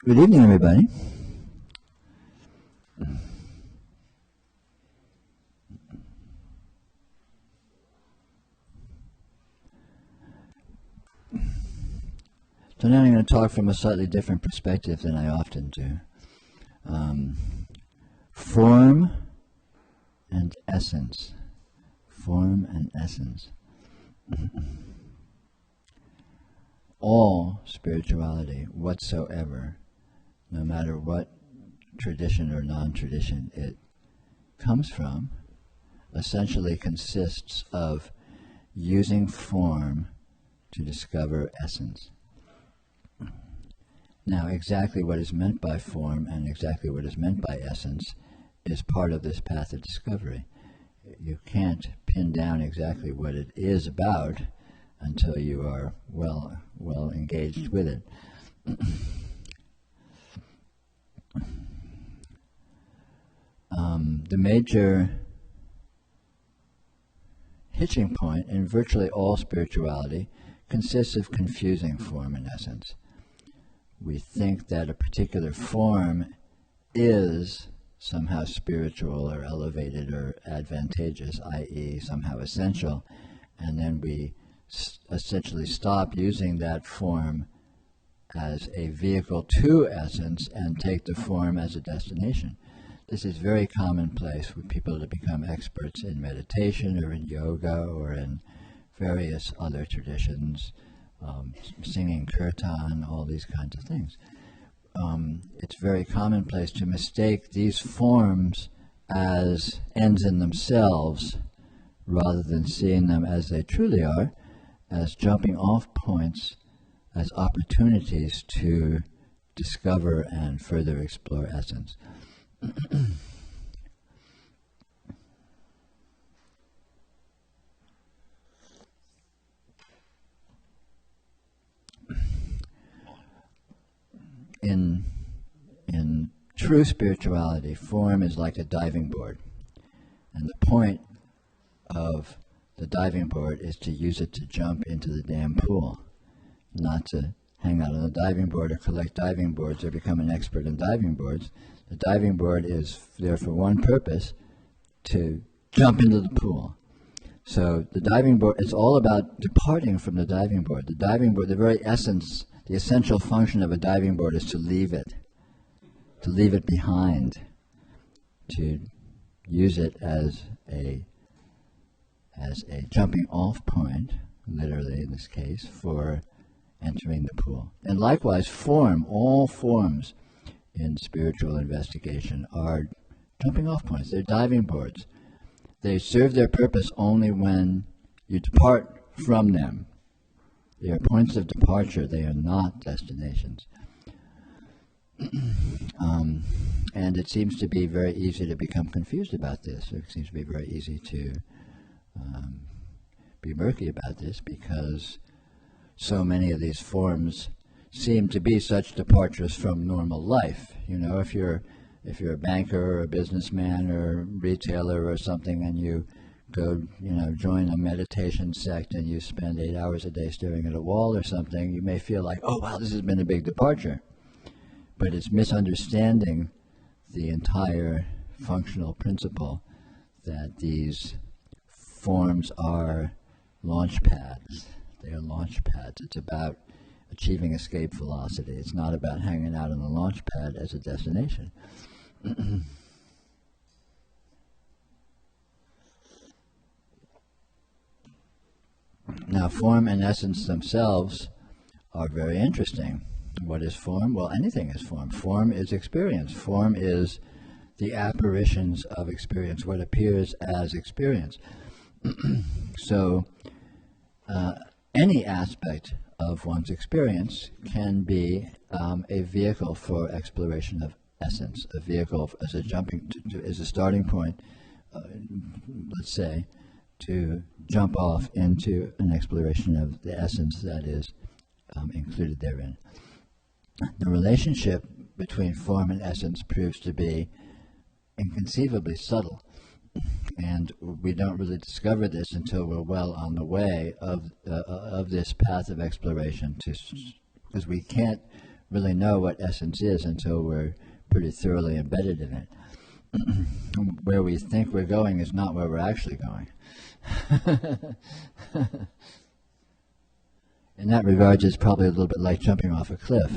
Good evening, everybody. So now I'm going to talk from a slightly different perspective than I often do. Form and essence. Form and essence. All spirituality whatsoever, no matter what tradition or non-tradition it comes from, essentially consists of using form to discover essence. Now, exactly what is meant by form and exactly what is meant by essence is part of this path of discovery. You can't pin down exactly what it is about until you are well engaged with it. The major hitching point in virtually all spirituality consists of confusing form and essence. We think that a particular form is somehow spiritual or elevated or advantageous, i.e. somehow essential, and then we essentially stop using that form as a vehicle to essence and take the form as a destination. This is very commonplace with people that become experts in meditation or in yoga or in various other traditions, singing kirtan, all these kinds of things. It's very commonplace to mistake these forms as ends in themselves rather than seeing them as they truly are, as jumping off points, as opportunities to discover and further explore essence. In true spirituality, form is like a diving board, and the point of the diving board is to use it to jump into the damn pool, not to hang out on the diving board or collect diving boards or become an expert in diving boards. The diving board is there for one purpose, to jump into the pool. So the diving board is all about departing from the diving board. The diving board, the very essence, the essential function of a diving board is to leave it behind, to use it as a jumping off point, literally in this case, for entering the pool. And likewise, form, all forms in spiritual investigation are jumping off points. They're diving boards. They serve their purpose only when you depart from them. They are points of departure. They are not destinations. And it seems to be very easy to become confused about this. It seems to be very easy to be murky about this because so many of these forms seem to be such departures from normal life. You know, if you're a banker or a businessman or a retailer or something, and you go, join a meditation sect and you spend 8 hours a day staring at a wall or something, you may feel like, oh wow, this has been a big departure. But it's misunderstanding the entire functional principle that these forms are launch pads. They are launch pads. It's about achieving escape velocity. It's not about hanging out on the launch pad as a destination. Now, form and essence themselves are very interesting. What is form? Well, anything is form. Form is experience. Form is the apparitions of experience, what appears as experience. So, any aspect of one's experience can be a vehicle for exploration of essence, a vehicle as a as a starting point, let's say, to jump off into an exploration of the essence that is included therein. The relationship between form and essence proves to be inconceivably subtle, and we don't really discover this until we're well on the way of this path of exploration, because we can't really know what essence is until we're pretty thoroughly embedded in it. Where we think we're going is not where we're actually going. In that regard, it's probably a little bit like jumping off a cliff.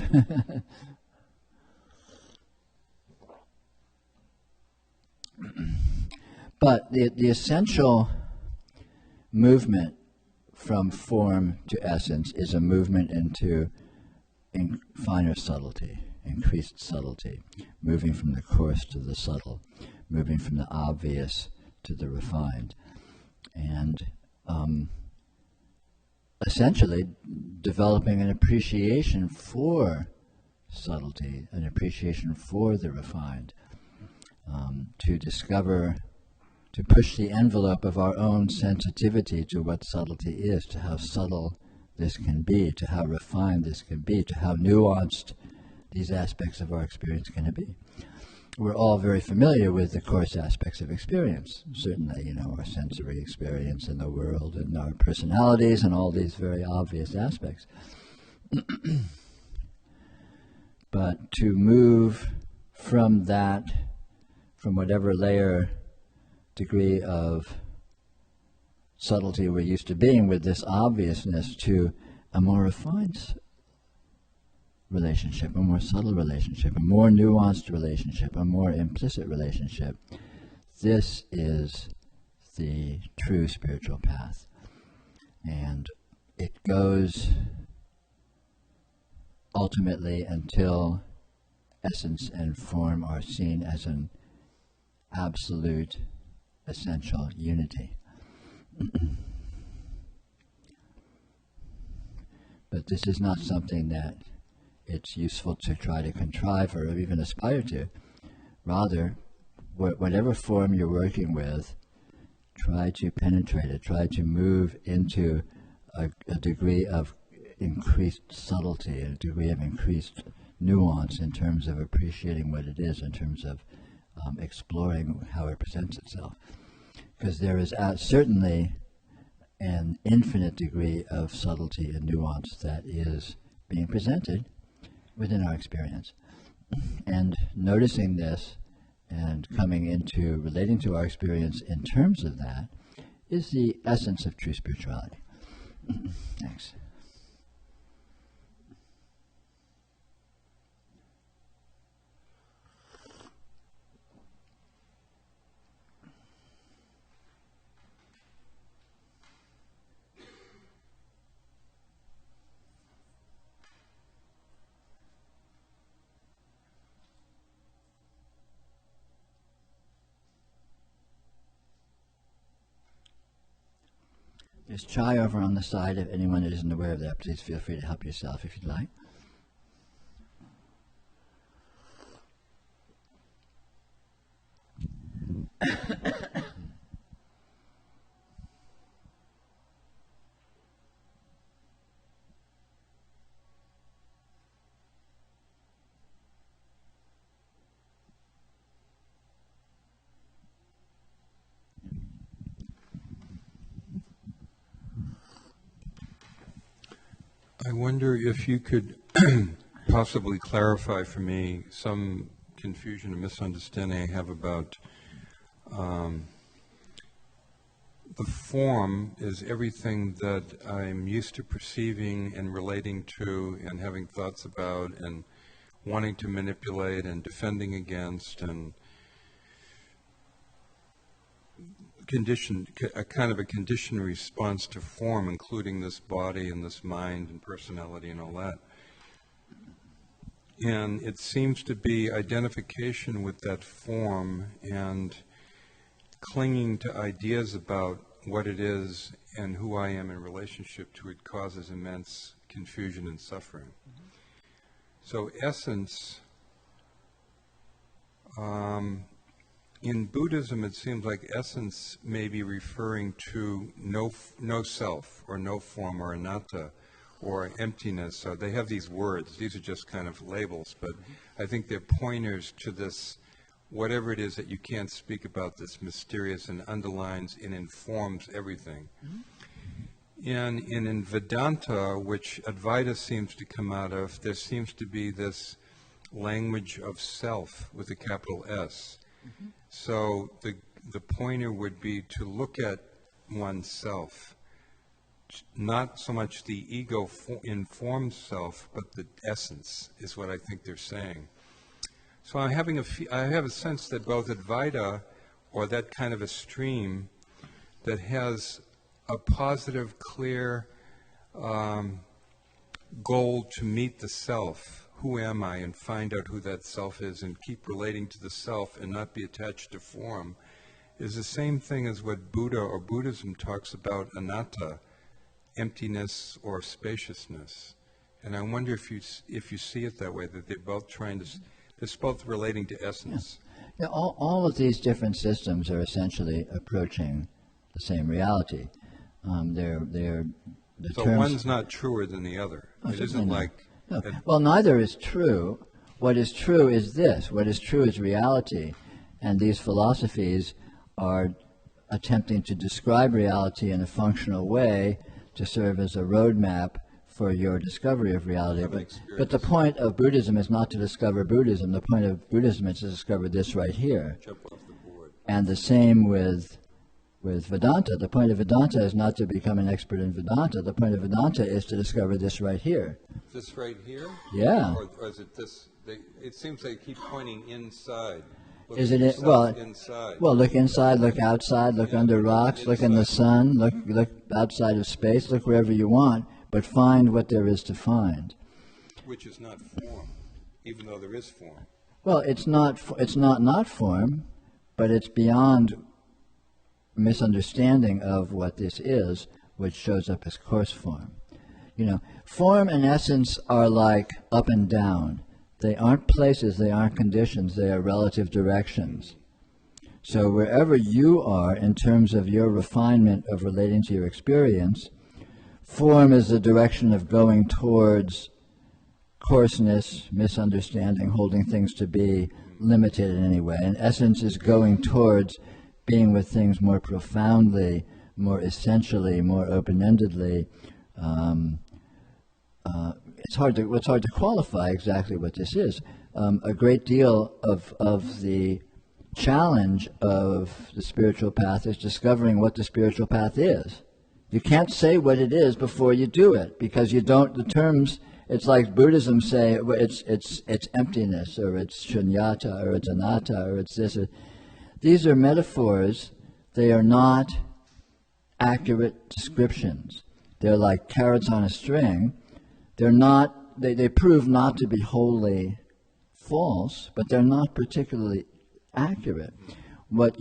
But the essential movement from form to essence is a movement into finer subtlety, increased subtlety, moving from the coarse to the subtle, moving from the obvious to the refined, and essentially developing an appreciation for subtlety, an appreciation for the refined, to discover, to push the envelope of our own sensitivity to what subtlety is, to how subtle this can be, to how refined this can be, to how nuanced these aspects of our experience can be. We're all very familiar with the coarse aspects of experience, certainly, our sensory experience in the world and our personalities and all these very obvious aspects. But to move from that, from whatever degree of subtlety we're used to being with this obviousness, to a more refined relationship, a more subtle relationship, a more nuanced relationship, a more implicit relationship. This is the true spiritual path. And it goes ultimately until essence and form are seen as an absolute, essential unity. But this is not something that it's useful to try to contrive or even aspire to. Rather, whatever form you're working with, try to penetrate it, try to move into a degree of increased subtlety, a degree of increased nuance in terms of appreciating what it is, in terms of exploring how it presents itself. Because there is certainly an infinite degree of subtlety and nuance that is being presented within our experience. And noticing this and coming into relating to our experience in terms of that is the essence of true spirituality. Thanks. There's chai over on the side. If anyone isn't aware of that, please feel free to help yourself if you'd like. I wonder if you could possibly clarify for me some confusion or misunderstanding I have about the form is everything that I'm used to perceiving and relating to and having thoughts about and wanting to manipulate and defending against and a kind of a conditioned response to form, including this body and this mind and personality and all that. And it seems to be identification with that form and clinging to ideas about what it is and who I am in relationship to it causes immense confusion and suffering. Mm-hmm. So essence, in Buddhism, it seems like essence may be referring to no self or no form or anatta or emptiness. Or they have these words. These are just kind of labels, but I think they're pointers to this, whatever it is that you can't speak about, this mysterious and underlines and informs everything. Mm-hmm. And in Vedanta, which Advaita seems to come out of, there seems to be this language of self with a capital S. Mm-hmm. So the pointer would be to look at oneself, not so much the ego-informed self, but the essence is what I think they're saying. So I have a sense that both Advaita, or that kind of a stream that has a positive, clear goal to meet the self, who am I, and find out who that self is and keep relating to the self and not be attached to form, is the same thing as what Buddha or Buddhism talks about anatta, emptiness or spaciousness. And I wonder if you see it that way, that they're both it's both relating to essence. Yeah, all of these different systems are essentially approaching the same reality. The so terms, one's not truer than the other. It isn't not. like... No. Well, neither is true. What is true is this. What is true is reality. And these philosophies are attempting to describe reality in a functional way to serve as a roadmap for your discovery of reality. But the point of Buddhism is not to discover Buddhism. The point of Buddhism is to discover this right here. Jump off the board. And the same with Vedanta. The point of Vedanta is not to become an expert in Vedanta. The point of Vedanta is to discover this right here. This right here? Yeah. Or is it this? It seems they keep pointing inside. Look Is at it yourself inside. Well, look inside, look outside, look under rocks, look in the sun, look outside of space, look wherever you want, but find what there is to find. Which is not form, even though there is form. Well, it's not form, but it's beyond misunderstanding of what this is, which shows up as coarse form. You know, form and essence are like up and down. They aren't places, they aren't conditions, they are relative directions. So wherever you are in terms of your refinement of relating to your experience, form is the direction of going towards coarseness, misunderstanding, holding things to be limited in any way. And essence is going towards being with things more profoundly, more essentially, more open-endedly. It's hard to qualify exactly what this is. A great deal of the challenge of the spiritual path is discovering what the spiritual path is. You can't say what it is before you do it, because you don't. The terms. It's like Buddhism say it's emptiness, or it's shunyata, or it's anatta, or it's this. These are metaphors. They are not accurate descriptions. They're like carrots on a string. They're not. They prove not to be wholly false, but they're not particularly accurate. What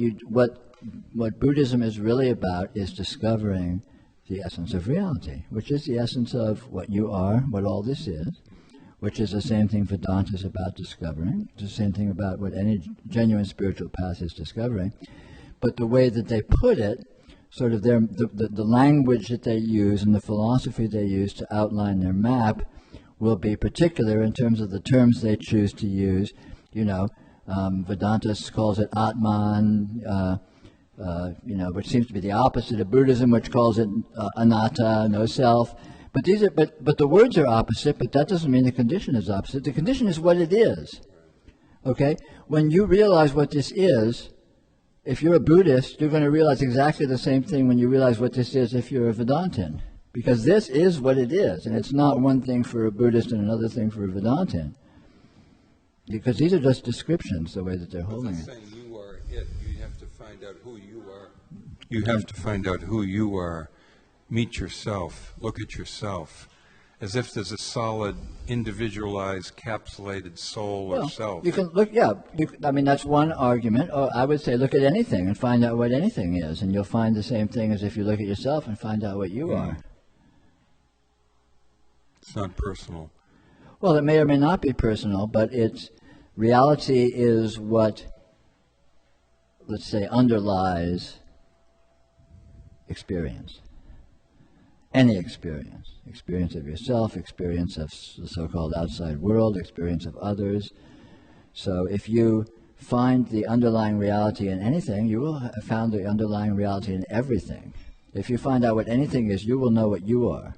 Buddhism is really about is discovering the essence of reality, which is the essence of what you are, what all this is, which is the same thing Vedanta is about discovering. It's the same thing about what any genuine spiritual path is discovering. But the way that they put it, sort of the language that they use and the philosophy they use to outline their map will be particular in terms of the terms they choose to use. You know, Vedanta calls it Atman, which seems to be the opposite of Buddhism, which calls it anatta, no self. But the words are opposite, but that doesn't mean the condition is opposite. The condition is what it is. Okay? When you realize what this is, if you're a Buddhist, you're going to realize exactly the same thing when you realize what this is if you're a Vedantin. Because this is what it is, and it's not one thing for a Buddhist and another thing for a Vedantin. Because these are just descriptions, the way that they're holding it. Saying you are it. You have to find out who you are. You have to find out who you are. Meet yourself. Look at yourself. As if there's a solid, individualized, capsulated soul or self. You can look, that's one argument. Or I would say look at anything and find out what anything is, and you'll find the same thing as if you look at yourself and find out what you are. It's not personal. Well, it may or may not be personal, but reality is what, let's say, underlies experience. Any experience of yourself, experience of the so-called outside world, experience of others. So if you find the underlying reality in anything, you will have found the underlying reality in everything. If you find out what anything is, you will know what you are.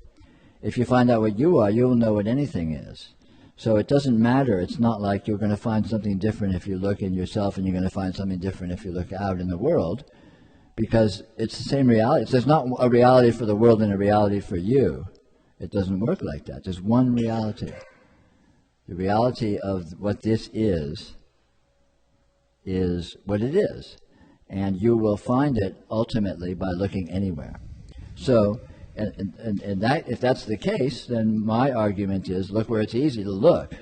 If you find out what you are, you will know what anything is. So it doesn't matter. It's not like you're going to find something different if you look in yourself and you're going to find something different if you look out in the world, because it's the same reality. There's not a reality for the world and a reality for you. It doesn't work like that. There's one reality. The reality of what this is what it is. And you will find it ultimately by looking anywhere. So, and that, if that's the case, then my argument is look where it's easy to look.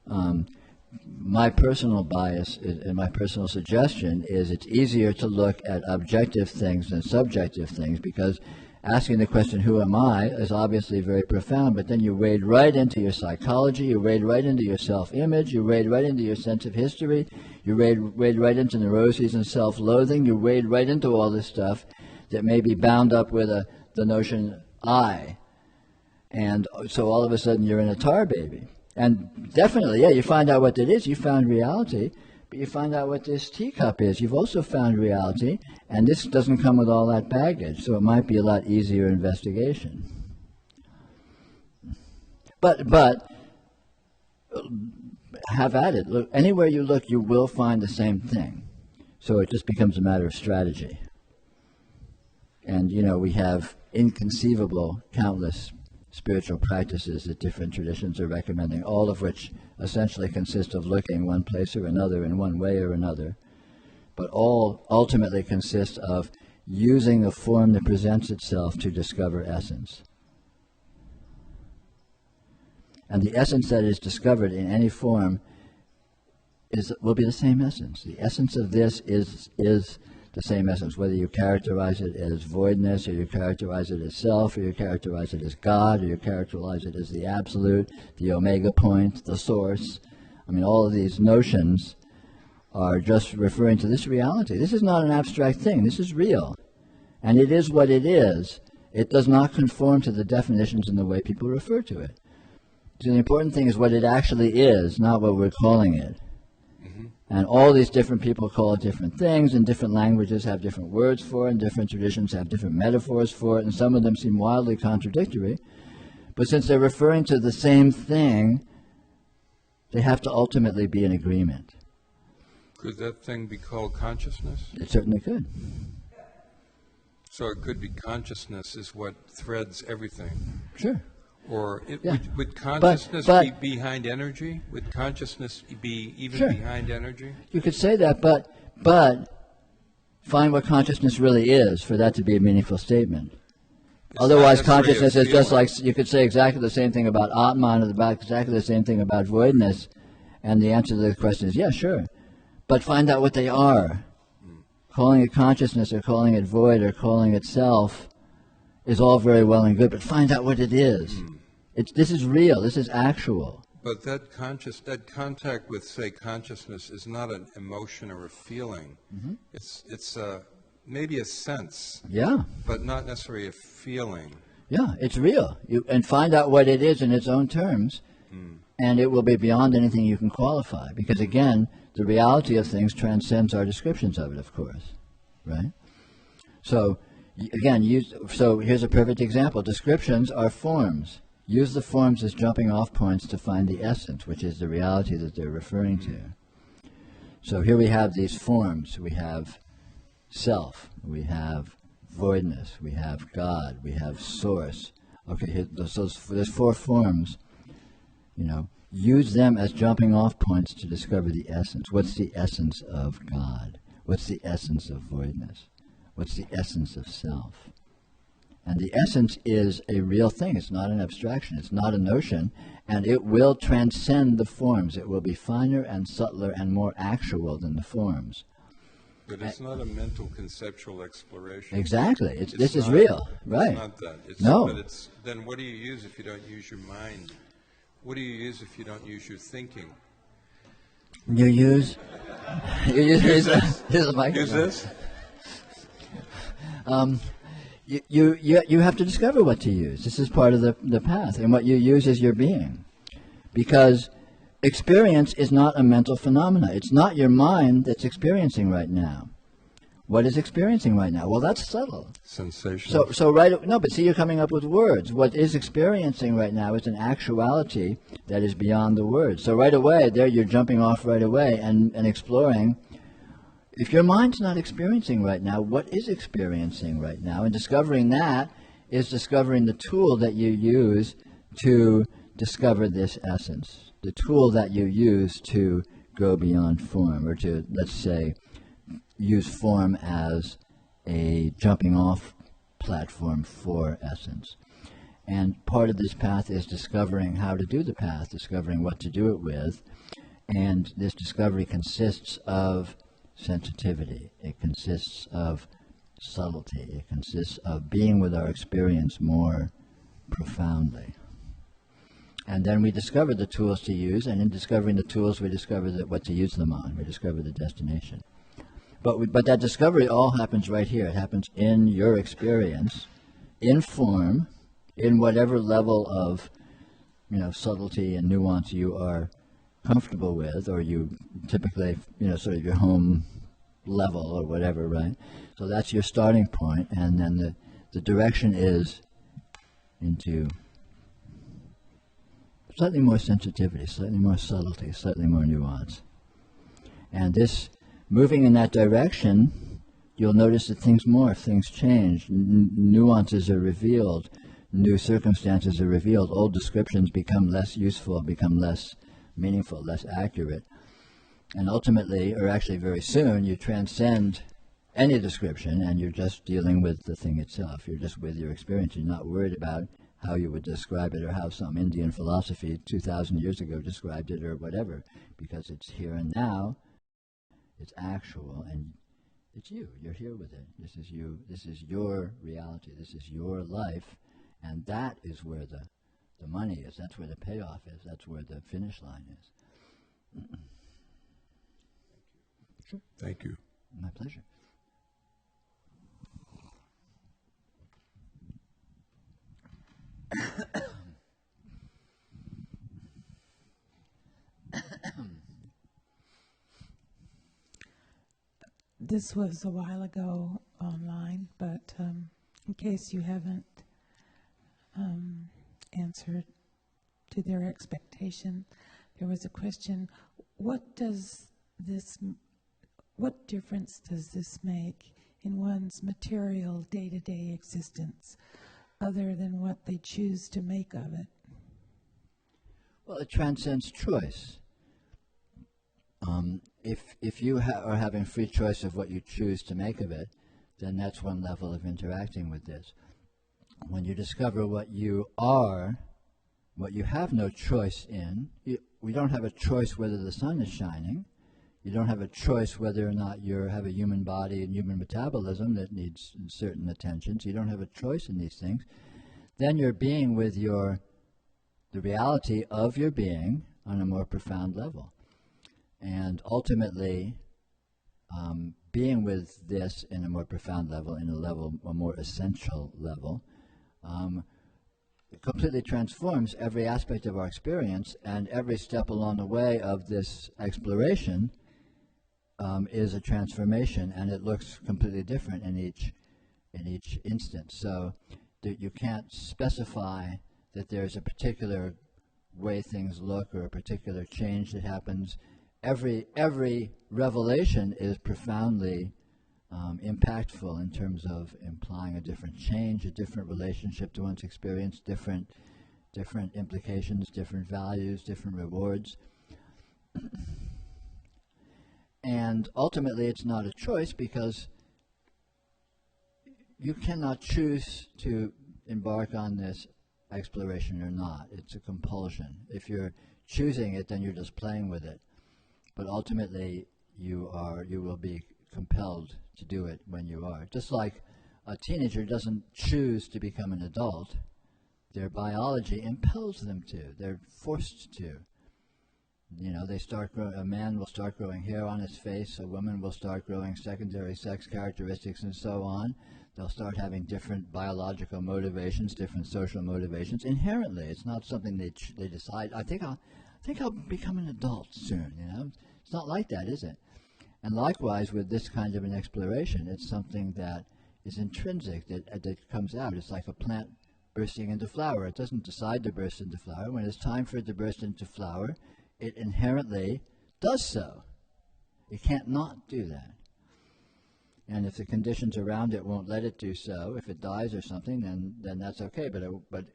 My personal bias and my personal suggestion is it's easier to look at objective things than subjective things, because asking the question, who am I, is obviously very profound, but then you wade right into your psychology, you wade right into your self-image, you wade right into your sense of history, you wade right into neuroses and self-loathing, you wade right into all this stuff that may be bound up with the notion I. And so all of a sudden you're in a tar baby. And definitely, yeah, you find out what it is, you found reality, but you find out what this teacup is, you've also found reality, and this doesn't come with all that baggage, so it might be a lot easier investigation. But have at it. Look, anywhere you look, you will find the same thing. So it just becomes a matter of strategy. And, we have inconceivable, countless spiritual practices that different traditions are recommending, all of which essentially consist of looking one place or another in one way or another, but all ultimately consist of using the form that presents itself to discover essence. And the essence that is discovered in any form will be the same essence. The essence of this is the same essence, whether you characterize it as voidness, or you characterize it as self, or you characterize it as God, or you characterize it as the absolute, the omega point, the source. I mean, all of these notions are just referring to this reality. This is not an abstract thing. This is real. And it is what it is. It does not conform to the definitions and the way people refer to it. So the important thing is what it actually is, not what we're calling it. And all these different people call it different things, and different languages have different words for it, and different traditions have different metaphors for it, and some of them seem wildly contradictory. But since they're referring to the same thing, they have to ultimately be in agreement. Could that thing be called consciousness? It certainly could. So it could be consciousness is what threads everything. Sure. Or Yeah. would consciousness be behind energy? Would consciousness be even Sure. behind energy? You could say that, but find what consciousness really is for that to be a meaningful statement. It's Otherwise, not necessarily consciousness a is just feeling. like, you could say exactly the same thing about Atman, or about exactly the same thing about voidness, and the answer to the question is, yeah, sure. But find out what they are. Calling it consciousness, or calling it void, or calling it self is all very well and good, but find out what it is. This is real. This is actual. But that contact with, say, consciousness is not an emotion or a feeling. Mm-hmm. It's maybe a sense, Yeah. but not necessarily a feeling. Yeah, it's real. And find out what it is in its own terms, and it will be beyond anything you can qualify. Because again, the reality of things transcends our descriptions of it, of course, right? So, again, so here's a perfect example. Descriptions are forms. Use the forms as jumping off points to find the essence, which is the reality that they're referring to. So here we have these forms. We have self, we have voidness, we have God, we have source. Okay, so there's four forms. Use them as jumping off points to discover the essence. What's the essence of God? What's the essence of voidness? What's the essence of self? And the essence is a real thing. It's not an abstraction. It's not a notion. And it will transcend the forms. It will be finer and subtler and more actual than the forms. But it's not a mental conceptual exploration. Exactly. This is real. Right. It's not that. No. But then what do you use if you don't use your mind? What do you use if you don't use your thinking? You use here's a microphone. Use this? You have to discover what to use. This is part of the path. And what you use is your being. Because experience is not a mental phenomena. It's not your mind that's experiencing right now. What is experiencing right now? Well, that's subtle. Sensation. So no, but see, you're coming up with words. What is experiencing right now is an actuality that is beyond the words. So right away, there you're jumping off right away and exploring. If your mind's not experiencing right now, what is experiencing right now? And discovering that is discovering the tool that you use to discover this essence, the tool that you use to go beyond form, or to, let's say, use form as a jumping off platform for essence. And part of this path is discovering how to do the path, discovering what to do it with. And this discovery consists of sensitivity. It consists of subtlety. It consists of being with our experience more profoundly. And then we discover the tools to use, and in discovering the tools, we discover what to use them on. We discover the destination. But that discovery all happens right here. It happens in your experience, in form, in whatever level of, subtlety and nuance you are comfortable with, or you typically, sort of your home level or whatever, right? So that's your starting point, and then the direction is into slightly more sensitivity, slightly more subtlety, slightly more nuance. And this, moving in that direction, you'll notice that things morph, things change, nuances are revealed, new circumstances are revealed, old descriptions become less useful, become less meaningful, less accurate. And ultimately, or actually very soon, you transcend any description and you're just dealing with the thing itself. You're just with your experience. You're not worried about how you would describe it or how some Indian philosophy 2,000 years ago described it or whatever, because it's here and now. It's actual, and it's you. You're here with it. This is you. This is your reality. This is your life, and that is where the money is. That's where the payoff is. That's where the finish line is. Sure. Thank you. My pleasure. This was a while ago online, but in case you haven't answered to their expectation, there was a question: what difference does this make in one's material day-to-day existence, other than what they choose to make of it? Well, it transcends choice. If you are having free choice of what you choose to make of it, then that's one level of interacting with this. When you discover what you are, what you have no choice in, we don't have a choice whether the sun is shining. You don't have a choice whether or not you have a human body and human metabolism that needs certain attention. So you don't have a choice in these things. Then you're being with the reality of your being on a more profound level. And ultimately, being with this in a more profound level, a more essential level, it completely transforms every aspect of our experience, and every step along the way of this exploration is a transformation, and it looks completely different in each instance. So that you can't specify that there's a particular way things look or a particular change that happens. Every revelation is profoundly impactful in terms of implying a different change, a different relationship to one's experience, different implications, different values, different rewards. And ultimately it's not a choice, because you cannot choose to embark on this exploration or not. It's a compulsion. If you're choosing it, then you're just playing with it. But ultimately, you will be compelled to do it when you are. Just like a teenager doesn't choose to become an adult, their biology impels them to. They're forced to. A man will start growing hair on his face, a woman will start growing secondary sex characteristics, and so on. They'll start having different biological motivations, different social motivations. Inherently, it's not something they decide. I think I'll become an adult soon. It's not like that, is it? And likewise with this kind of an exploration, it's something that is intrinsic, that comes out. It's like a plant bursting into flower. It doesn't decide to burst into flower. When it's time for it to burst into flower, it inherently does so. It can't not do that. And if the conditions around it won't let it do so, if it dies or something, then that's okay. But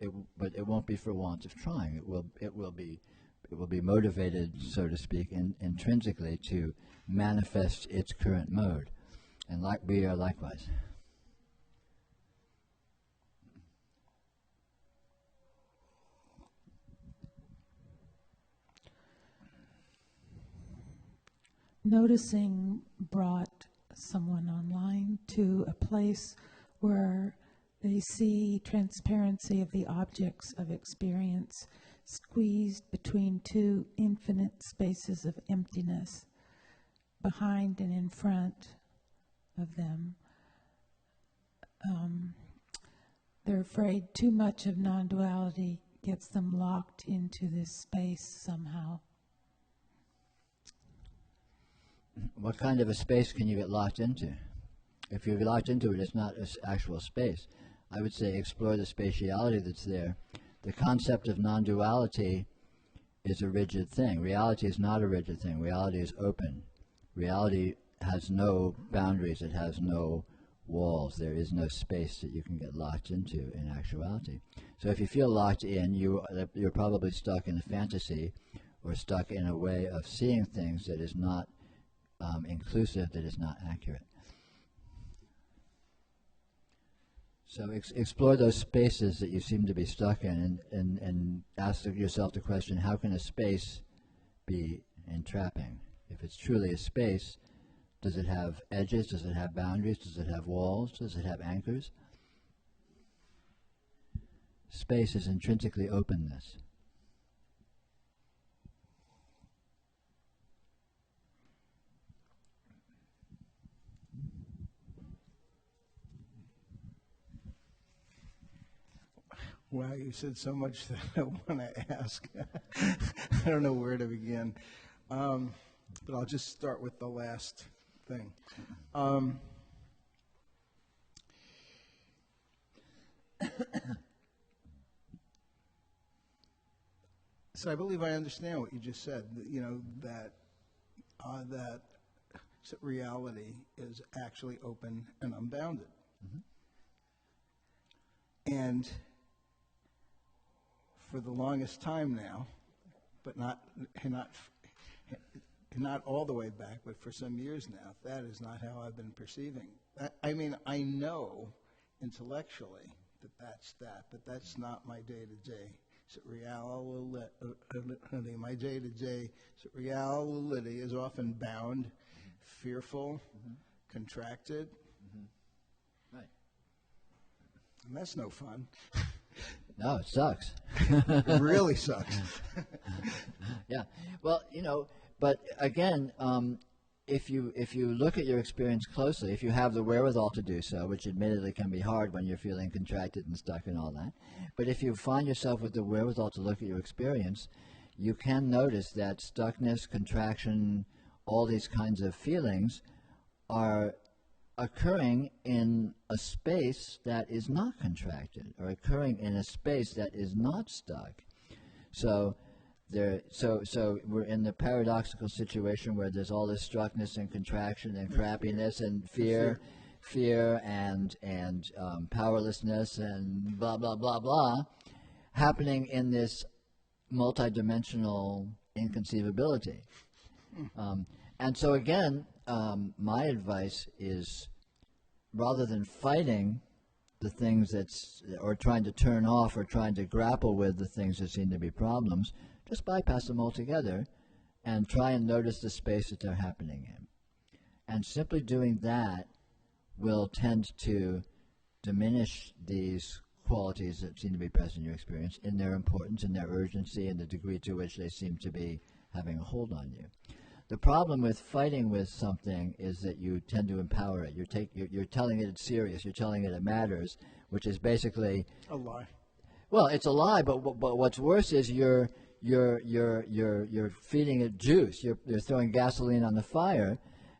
it won't be for want of trying. It will be motivated, so to speak, intrinsically to manifest its current mode, and like we are likewise. Noticing brought someone online to a place where they see transparency of the objects of experience squeezed between two infinite spaces of emptiness, behind and in front of them. They're afraid too much of non-duality gets them locked into this space somehow. What kind of a space can you get locked into? If you're locked into it, it's not an actual space. I would say explore the spatiality that's there. The concept of non-duality is a rigid thing. Reality is not a rigid thing. Reality is open. Reality has no boundaries. It has no walls. There is no space that you can get locked into in actuality. So if you feel locked in, you're probably stuck in a fantasy or stuck in a way of seeing things that is not inclusive, that is not accurate. So explore those spaces that you seem to be stuck in, and ask yourself the question, how can a space be entrapping? If it's truly a space, does it have edges? Does it have boundaries? Does it have walls? Does it have anchors? Space is intrinsically openness. Wow, you said so much that I want to ask. I don't know where to begin. But I'll just start with the last thing. So I believe I understand what you just said. That reality is actually open and unbounded. Mm-hmm. And for the longest time now, but not all the way back, but for some years now, that is not how I've been perceiving. I know intellectually but that's not my day-to-day. So reality, my day-to-day reality is often bound, fearful, contracted. Right. And that's no fun. No, it sucks. It really sucks. Yeah. Well, but again, if you look at your experience closely, if you have the wherewithal to do so, which admittedly can be hard when you're feeling contracted and stuck and all that, but if you find yourself with the wherewithal to look at your experience, you can notice that stuckness, contraction, all these kinds of feelings are occurring in a space that is not contracted, or occurring in a space that is not stuck. So we're in the paradoxical situation where there's all this struckness and contraction and crappiness and fear and powerlessness and blah blah blah blah happening in this multidimensional inconceivability. And so again, my advice is, rather than fighting the things or trying to turn off or trying to grapple with the things that seem to be problems, just bypass them altogether and try and notice the space that they're happening in. And simply doing that will tend to diminish these qualities that seem to be present in your experience, in their importance, in their urgency, and the degree to which they seem to be having a hold on you. The problem with fighting with something is that you tend to empower it. You're telling it it's serious. You're telling it matters, which is basically a lie. Well, it's a lie, but what's worse is you're feeding it juice. You're throwing gasoline on the fire,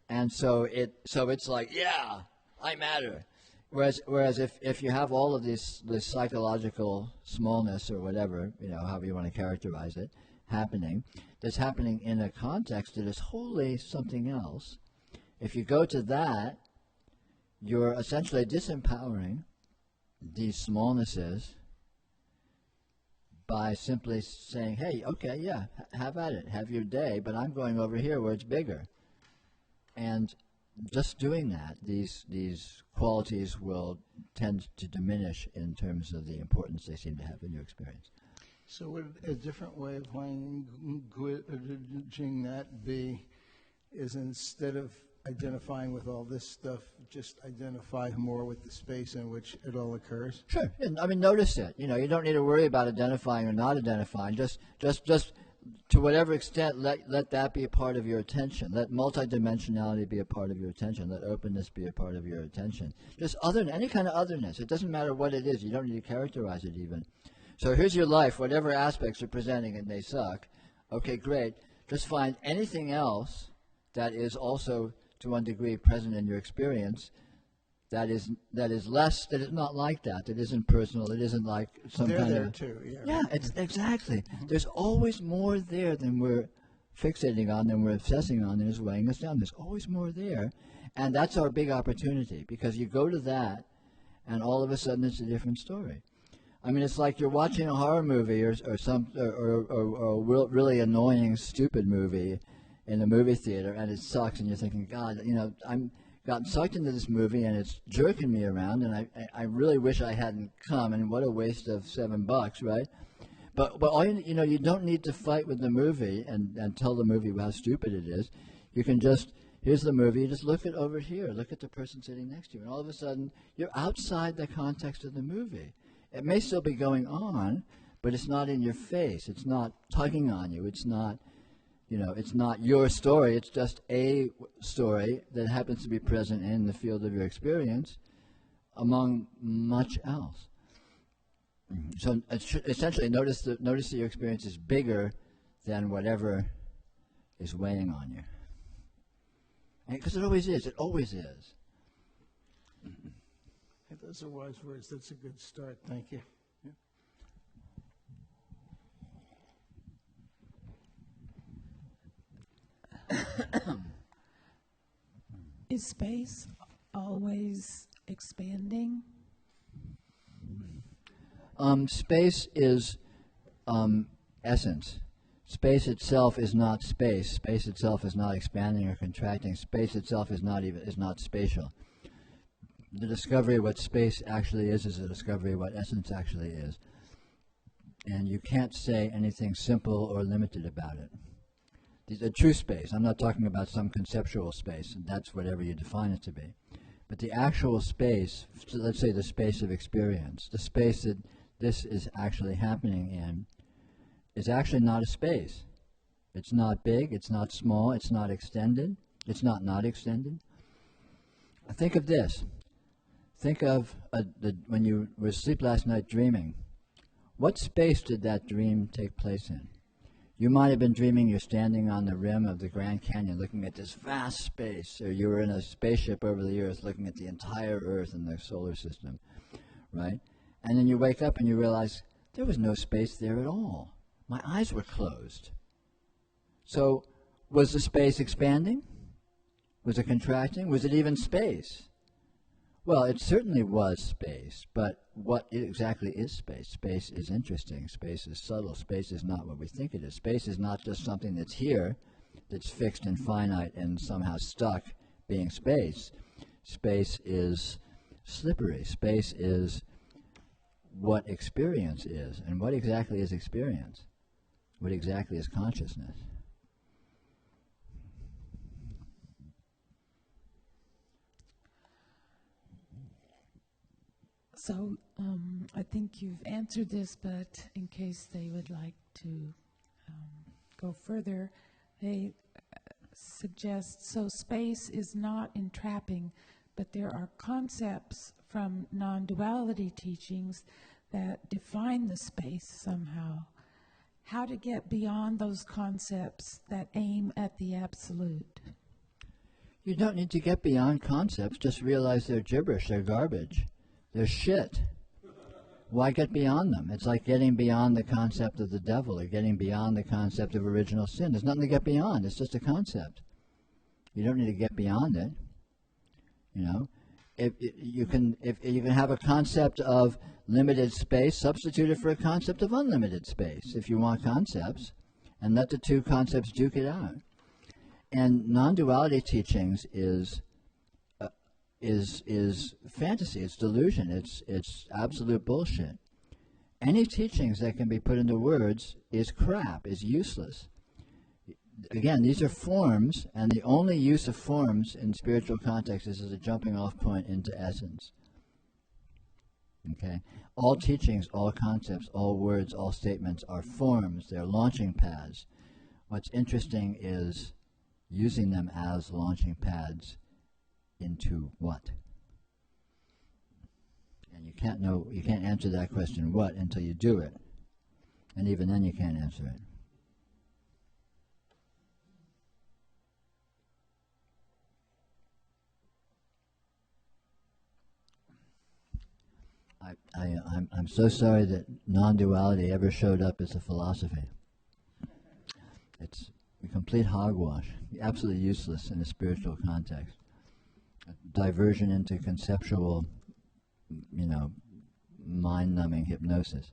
And so it's like, yeah, I matter. Whereas if you have all of this psychological smallness or whatever, however you want to characterize it, that's happening in a context that is wholly something else, if you go to that, you're essentially disempowering these smallnesses by simply saying, hey, okay, yeah, have at it, have your day, but I'm going over here where it's bigger. And just doing that, these qualities will tend to diminish in terms of the importance they seem to have in your experience. So would a different way of languaging that be is instead of identifying with all this stuff, just identify more with the space in which it all occurs? Sure. And, notice it. You don't need to worry about identifying or not identifying. Just to whatever extent, let that be a part of your attention. Let multidimensionality be a part of your attention. Let openness be a part of your attention. Just any kind of otherness. It doesn't matter what it is. You don't need to characterize it even. So here's your life, whatever aspects are presenting, and they suck. Okay, great. Just find anything else that is also, to one degree, present in your experience that is not like that isn't personal, that isn't like some They're kind there of... too, yeah. Yeah, it's exactly. There's always more there than we're fixating on, than we're obsessing on, than is weighing us down. There's always more there, and that's our big opportunity, because you go to that, and all of a sudden it's a different story. I mean, it's like you're watching a horror movie or a really annoying, stupid movie in a movie theater, and it sucks, and you're thinking, God, I'm gotten sucked into this movie, and it's jerking me around, and I really wish I hadn't come, and what a waste of $7, right? But all you don't need to fight with the movie and tell the movie how stupid it is. You can just, here's the movie, you just look at over here, look at the person sitting next to you, and all of a sudden you're outside the context of the movie. It may still be going on, but it's not in your face. It's not tugging on you. It's not, it's not your story. It's just a story that happens to be present in the field of your experience among much else. So essentially, notice that your experience is bigger than whatever is weighing on you. Because it always is. It always is. Hey, those are wise words. That's a good start. Thank you. Is space always expanding? Space is essence. Space itself is not space. Space itself is not expanding or contracting. Space itself is not spatial. The discovery of what space actually is a discovery of what essence actually is. And you can't say anything simple or limited about it. The true space, I'm not talking about some conceptual space, and that's whatever you define it to be. But the actual space, so let's say the space of experience, the space that this is actually happening in, is actually not a space. It's not big, it's not small, it's not extended, it's not extended. Think of this. Think of when you were asleep last night dreaming. What space did that dream take place in? You might have been dreaming you're standing on the rim of the Grand Canyon looking at this vast space, or you were in a spaceship over the earth looking at the entire Earth and the solar system, right? And then you wake up and you realize there was no space there at all. My eyes were closed. So was the space expanding? Was it contracting? Was it even space? Well, it certainly was space, but what exactly is space? Space is interesting. Space is subtle. Space is not what we think it is. Space is not just something that's here, that's fixed and finite and somehow stuck being space. Space is slippery. Space is what experience is. And what exactly is experience? What exactly is consciousness? So I think you've answered this, but in case they would like to go further, they suggest, so space is not entrapping, but there are concepts from non-duality teachings that define the space somehow. How to get beyond those concepts that aim at the absolute? You don't need to get beyond concepts. Just realize they're gibberish. They're garbage. They're shit. Why get beyond them? It's like getting beyond the concept of the devil or getting beyond the concept of original sin. There's nothing to get beyond. It's just a concept. You don't need to get beyond it. You know, if you can have a concept of limited space, substitute it for a concept of unlimited space if you want concepts, and let the two concepts duke it out. And non-duality teachings is fantasy. It's delusion. It's absolute bullshit. Any teachings that can be put into words is crap. Is useless. Again, these are forms, and the only use of forms in spiritual context is as a jumping-off point into essence. Okay? All teachings, all concepts, all words, all statements are forms. They're launching pads. What's interesting is using them as launching pads into what? And you can't answer that question, what, until you do it. And even then you can't answer it. I'm so sorry that non-duality ever showed up as a philosophy. It's a complete hogwash, absolutely useless in a spiritual context. A diversion into conceptual, mind-numbing hypnosis.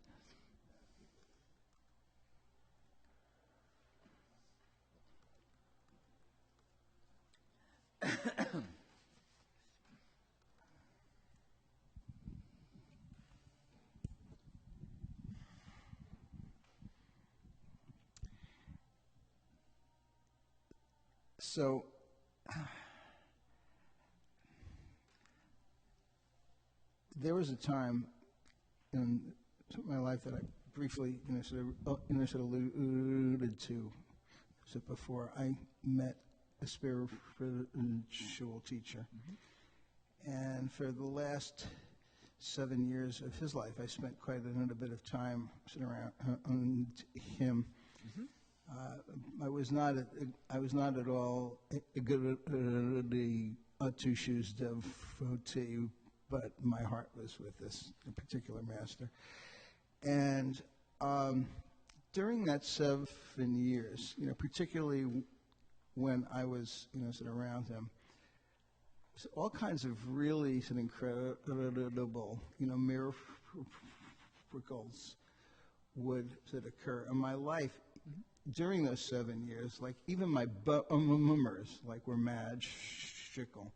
So, there was a time in my life that I briefly, sort of alluded to before. I met a spiritual teacher, and for the last 7 years of his life, I spent quite a bit of time sitting around him. I was not at all a good two shoes devotee, but my heart was with this particular master. And during that 7 years, particularly when I was sort of around him, all kinds of really sort of incredible miracles would sort of occur in my life. During those 7 years, like even my mummers, like were magical.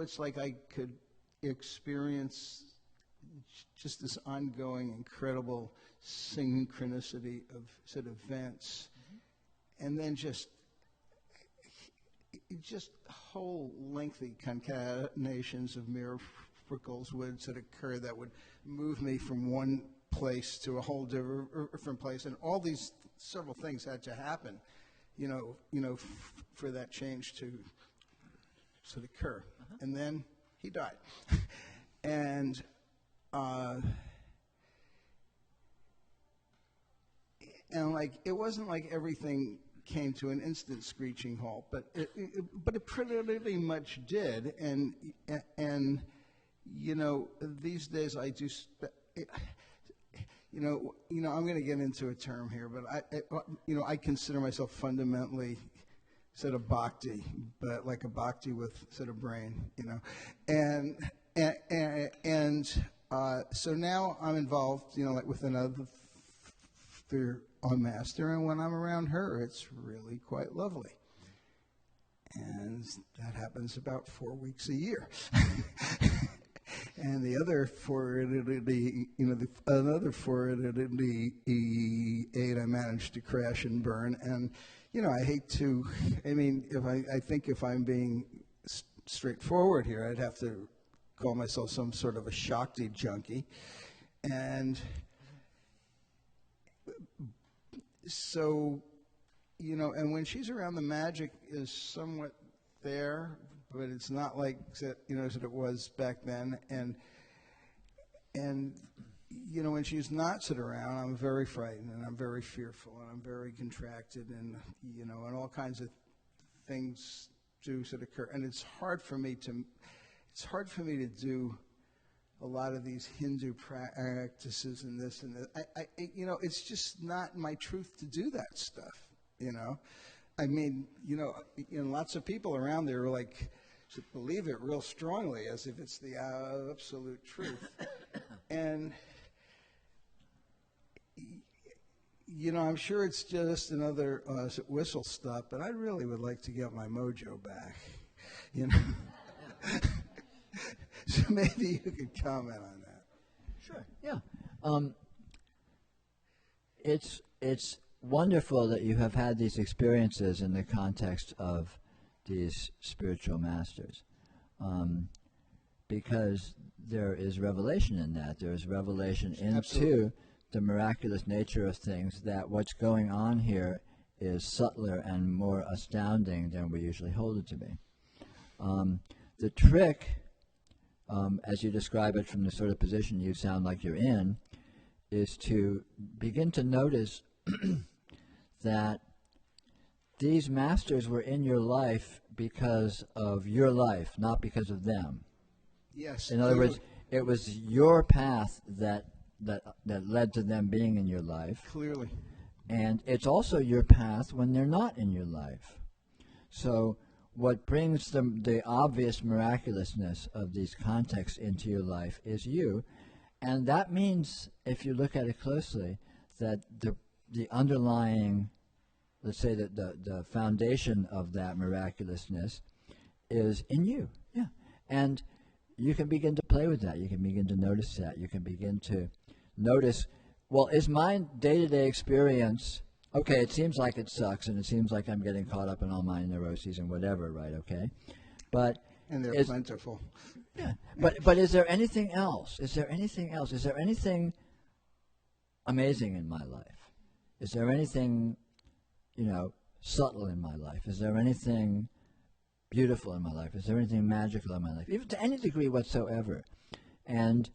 It's like I could experience just this ongoing, incredible synchronicity of sort of events, and then just whole lengthy concatenations of miracles would sort of occur that would move me from one place to a whole different place, and all these several things had to happen, for that change to sort of occur. And then he died, and like it wasn't like everything came to an instant screeching halt, but it pretty much did, and these days I do. I'm going to get into a term here, but I consider myself fundamentally sort of bhakti, but like a bhakti with sort of brain, and so now I'm involved, like with another master, and when I'm around her, it's really quite lovely. And that happens about 4 weeks a year. And the other another 488 I managed to crash and burn. And, I hate to, if I'm being straightforward here, I'd have to call myself some sort of a Shakti junkie. And so, and when she's around, the magic is somewhat there, but it's not like, as it was back then. And when she's not sitting around, I'm very frightened and I'm very fearful and I'm very contracted and, and all kinds of things do sort of occur. And it's hard for me to do a lot of these Hindu practices and this and that. It's just not my truth to do that stuff, I mean, lots of people around there are like, believe it real strongly as if it's the absolute truth. And, I'm sure it's just another whistle stop, but I really would like to get my mojo back, So maybe you could comment on that. Sure, yeah. It's wonderful that you have had these experiences in the context of these spiritual masters, because there is revelation in that. There is revelation into Absolutely. the miraculous nature of things, that what's going on here is subtler and more astounding than we usually hold it to be. The trick, as you describe it from the sort of position you sound like you're in, is to begin to notice that these masters were in your life because of your life, not because of them. Yes. In other words, it was your path that led to them being in your life. Clearly. And it's also your path when they're not in your life. So what brings the obvious miraculousness of these contexts into your life is you. And that means, if you look at it closely, that the underlying, let's say that the foundation of that miraculousness is in you. Yeah. And you can begin to play with that. You can begin to notice that. You can begin to notice, well, is my day-to-day experience, okay, it seems like it sucks, and it seems like I'm getting caught up in all my neuroses and whatever, right, okay? And they're plentiful. Yeah. But is there anything else? Is there anything else? Is there anything amazing in my life? Is there anything, subtle in my life? Is there anything beautiful in my life? Is there anything magical in my life? Even to any degree whatsoever. And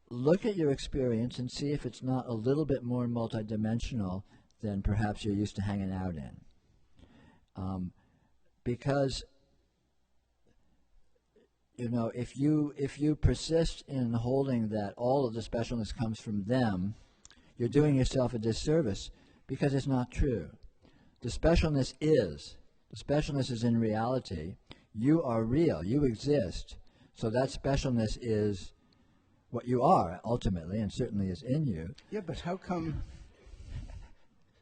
look at your experience and see if it's not a little bit more multidimensional than perhaps you're used to hanging out in. Because, if you persist in holding that all of the specialness comes from them, you're doing yourself a disservice, because it's not true. The specialness is in reality. You are real. You exist. So that specialness is what you are, ultimately, and certainly is in you. Yeah, but how come,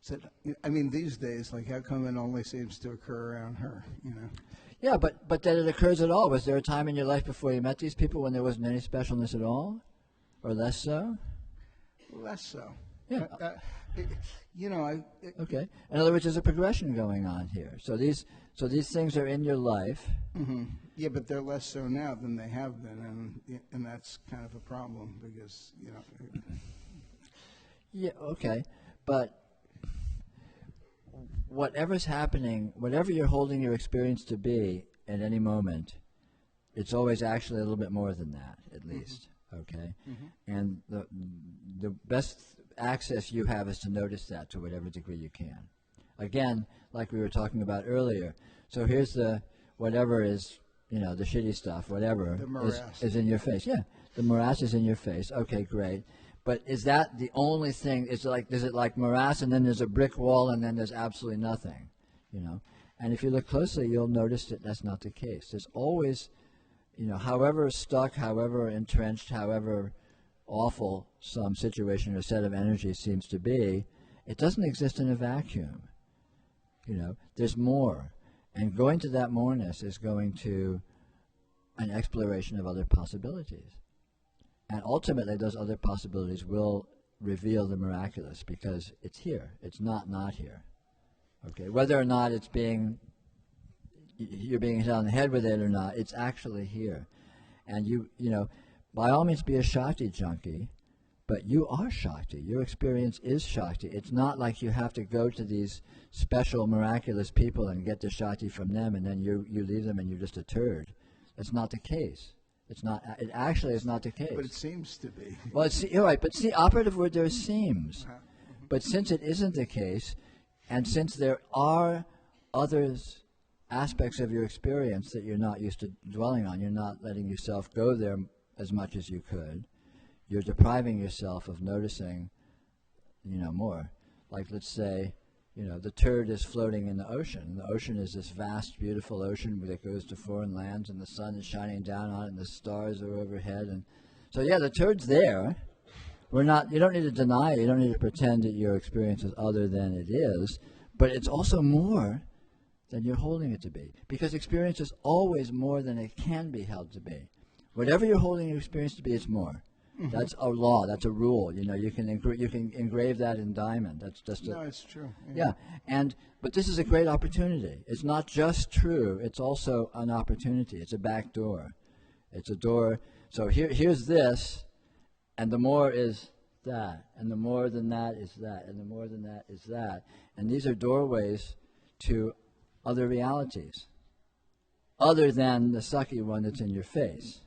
these days, how come it only seems to occur around her, Yeah, but that it occurs at all. Was there a time in your life before you met these people when there wasn't any specialness at all? Or less so? Less so. Yeah. Okay. In other words, there's a progression going on here. So these things are in your life. Mm-hmm. Yeah, but they're less so now than they have been, and that's kind of a problem because Yeah. Okay. But whatever's happening, whatever you're holding your experience to be at any moment, it's always actually a little bit more than that, at least. Okay. Mm-hmm. And the best access you have is to notice that to whatever degree you can. Again, like we were talking about earlier. So here's the whatever is, the shitty stuff, whatever The morass. is in your face. Yeah, the morass is in your face. Okay, great. But is that the only thing? Is it like morass and then there's a brick wall and then there's absolutely nothing? And if you look closely, you'll notice that that's not the case. There's always, however stuck, however entrenched, however awful some situation or set of energies seems to be, it doesn't exist in a vacuum. There's more. And going to that moreness is going to an exploration of other possibilities. And ultimately, those other possibilities will reveal the miraculous because it's here. It's not here. Okay, whether or not you're being hit on the head with it or not, it's actually here. And you by all means be a Shakti junkie, but you are Shakti. Your experience is Shakti. It's not like you have to go to these special miraculous people and get the Shakti from them and then you leave them and you're just a turd. That's not the case. It's not. It actually is not the case. But it seems to be. Well, you're right. But see, operative word there is seems. But since it isn't the case, and since there are others aspects of your experience that you're not used to dwelling on, you're not letting yourself go there as much as you could. You're depriving yourself of noticing, more. Like, let's say, the turd is floating in the ocean. The ocean is this vast, beautiful ocean that goes to foreign lands, and the sun is shining down on it, and the stars are overhead. And so, yeah, the turd's there. You don't need to deny it. You don't need to pretend that your experience is other than it is. But it's also more than you're holding it to be. Because experience is always more than it can be held to be. Whatever you're holding your experience to be, it's more. Mm-hmm. That's a law. That's a rule. You can engrave that in diamond. That's just no, it's true. Yeah. But this is a great opportunity. It's not just true. It's also an opportunity. It's a back door. It's a door. So here's this, and the more is that, and the more than that is that, and the more than that is that. And these are doorways to other realities, other than the sucky one that's in your face,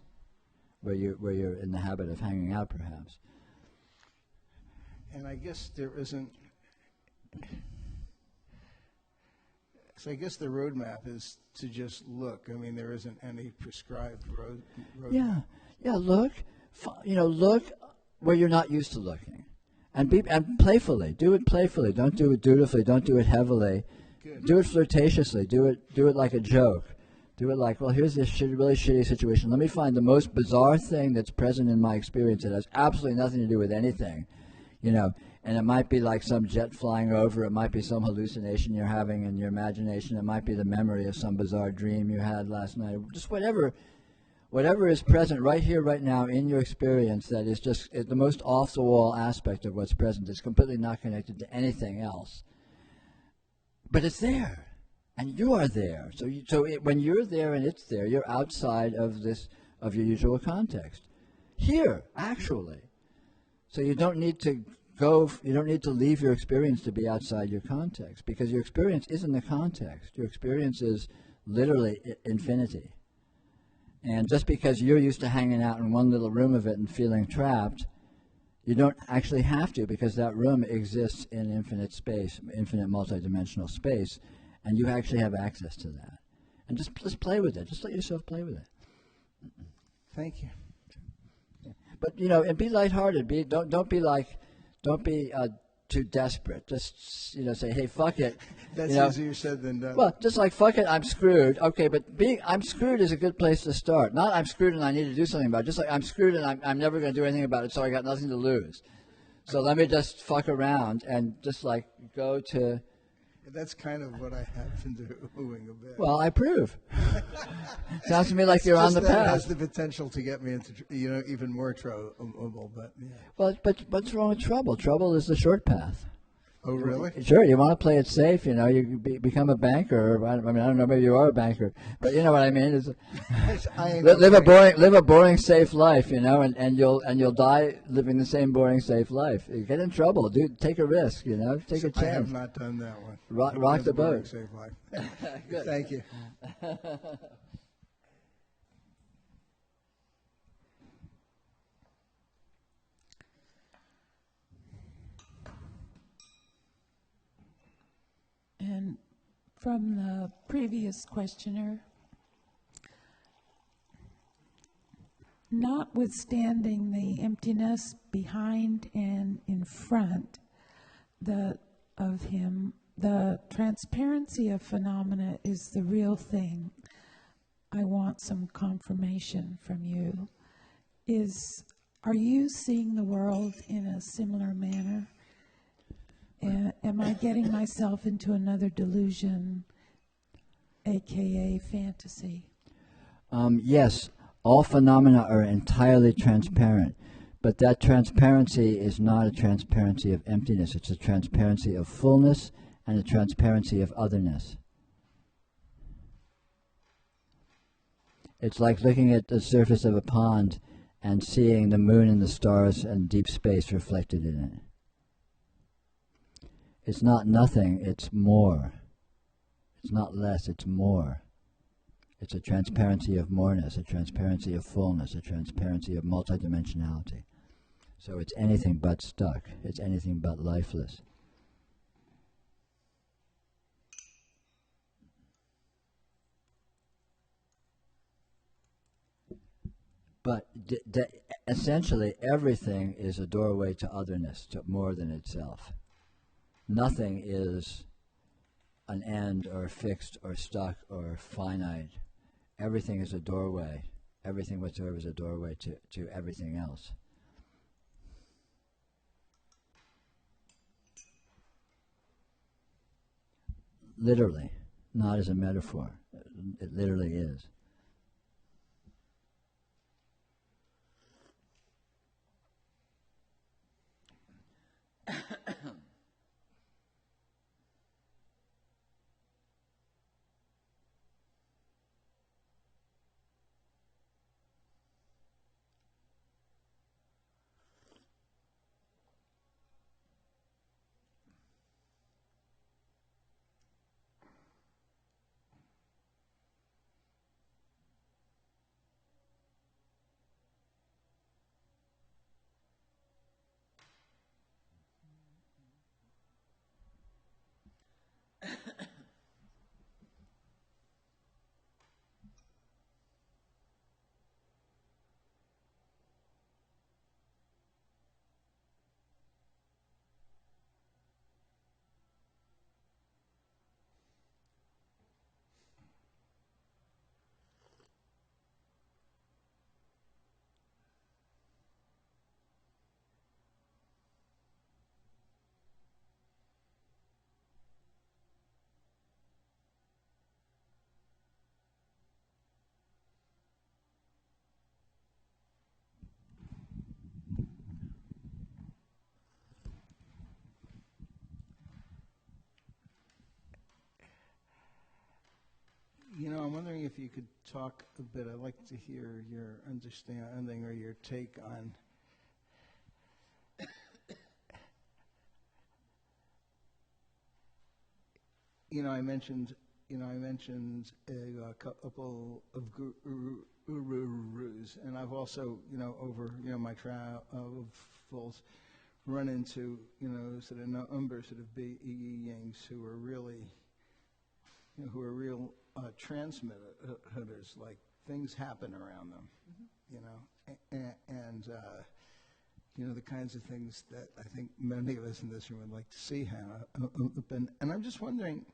where you're in the habit of hanging out, perhaps. And I guess there isn't. So I guess the roadmap is to just look. I mean, there isn't any prescribed road. Yeah. Look. Look where you're not used to looking, and playfully. Do it playfully. Don't do it dutifully. Don't do it heavily. Good. Do it flirtatiously. Do it like a joke. Do it like, well, here's this really shitty situation. Let me find the most bizarre thing that's present in my experience that has absolutely nothing to do with anything, And it might be like some jet flying over. It might be some hallucination you're having in your imagination. It might be the memory of some bizarre dream you had last night. Just whatever is present right here, right now in your experience that is just the most off-the-wall aspect of what's present. It's completely not connected to anything else. But it's there. And you are there. When you're there and it's there, you're outside of your usual context. Here, actually. So you don't need to leave your experience to be outside your context, because your experience isn't the context. Your experience is literally infinity. And just because you're used to hanging out in one little room of it and feeling trapped, you don't actually have to, because that room exists in infinite space, infinite multidimensional space. And you actually have access to that. And just play with it. Just let yourself play with it. Thank you. But, and be lighthearted. Don't be too desperate. Just, say, hey, fuck it. That's easier said than done. Well, just like, fuck it, I'm screwed. Okay, but I'm screwed is a good place to start. Not I'm screwed and I need to do something about it. Just like I'm screwed and I'm never going to do anything about it, so I got nothing to lose. So let me just fuck around and just like go to... That's kind of what I have been doing a bit. Well, I approve. Sounds to me like you're on the path. It has the potential to get me into, even more trouble. But yeah. Well, but what's wrong with trouble? Trouble is the short path. Oh, really? Sure, you want to play it safe. You become a banker. I don't know. Maybe you are a banker, but you know what I mean. Live a boring, safe life. And you'll die living the same boring, safe life. You get in trouble, dude. Take a risk. Take a chance. I have not done that one. Rock the boat. Safe life. Thank you. And from the previous questioner, notwithstanding the emptiness behind and in front of him, the transparency of phenomena is the real thing. I want some confirmation from you. Are you seeing the world in a similar manner? Am I getting myself into another delusion, aka fantasy? Yes, all phenomena are entirely transparent, but that transparency is not a transparency of emptiness. It's a transparency of fullness and a transparency of otherness. It's like looking at the surface of a pond and seeing the moon and the stars and deep space reflected in it. It's not nothing, it's more. It's not less, it's more. It's a transparency of moreness, a transparency of fullness, a transparency of multidimensionality. So it's anything but stuck. It's anything but lifeless. But essentially everything is a doorway to otherness, to more than itself. Nothing is an end or fixed or stuck or finite. Everything is a doorway. Everything whatsoever is a doorway to everything else. Literally, not as a metaphor. It literally is. You know, I'm wondering if you could talk a bit. I'd like to hear your understanding or your take on I mentioned a couple of gurus, and I've also, over my travels, run into sort of numbers of beings who are really, who are real transmitters. Like things happen around them, and the kinds of things that I think many of us in this room would like to see happen. And I'm just wondering,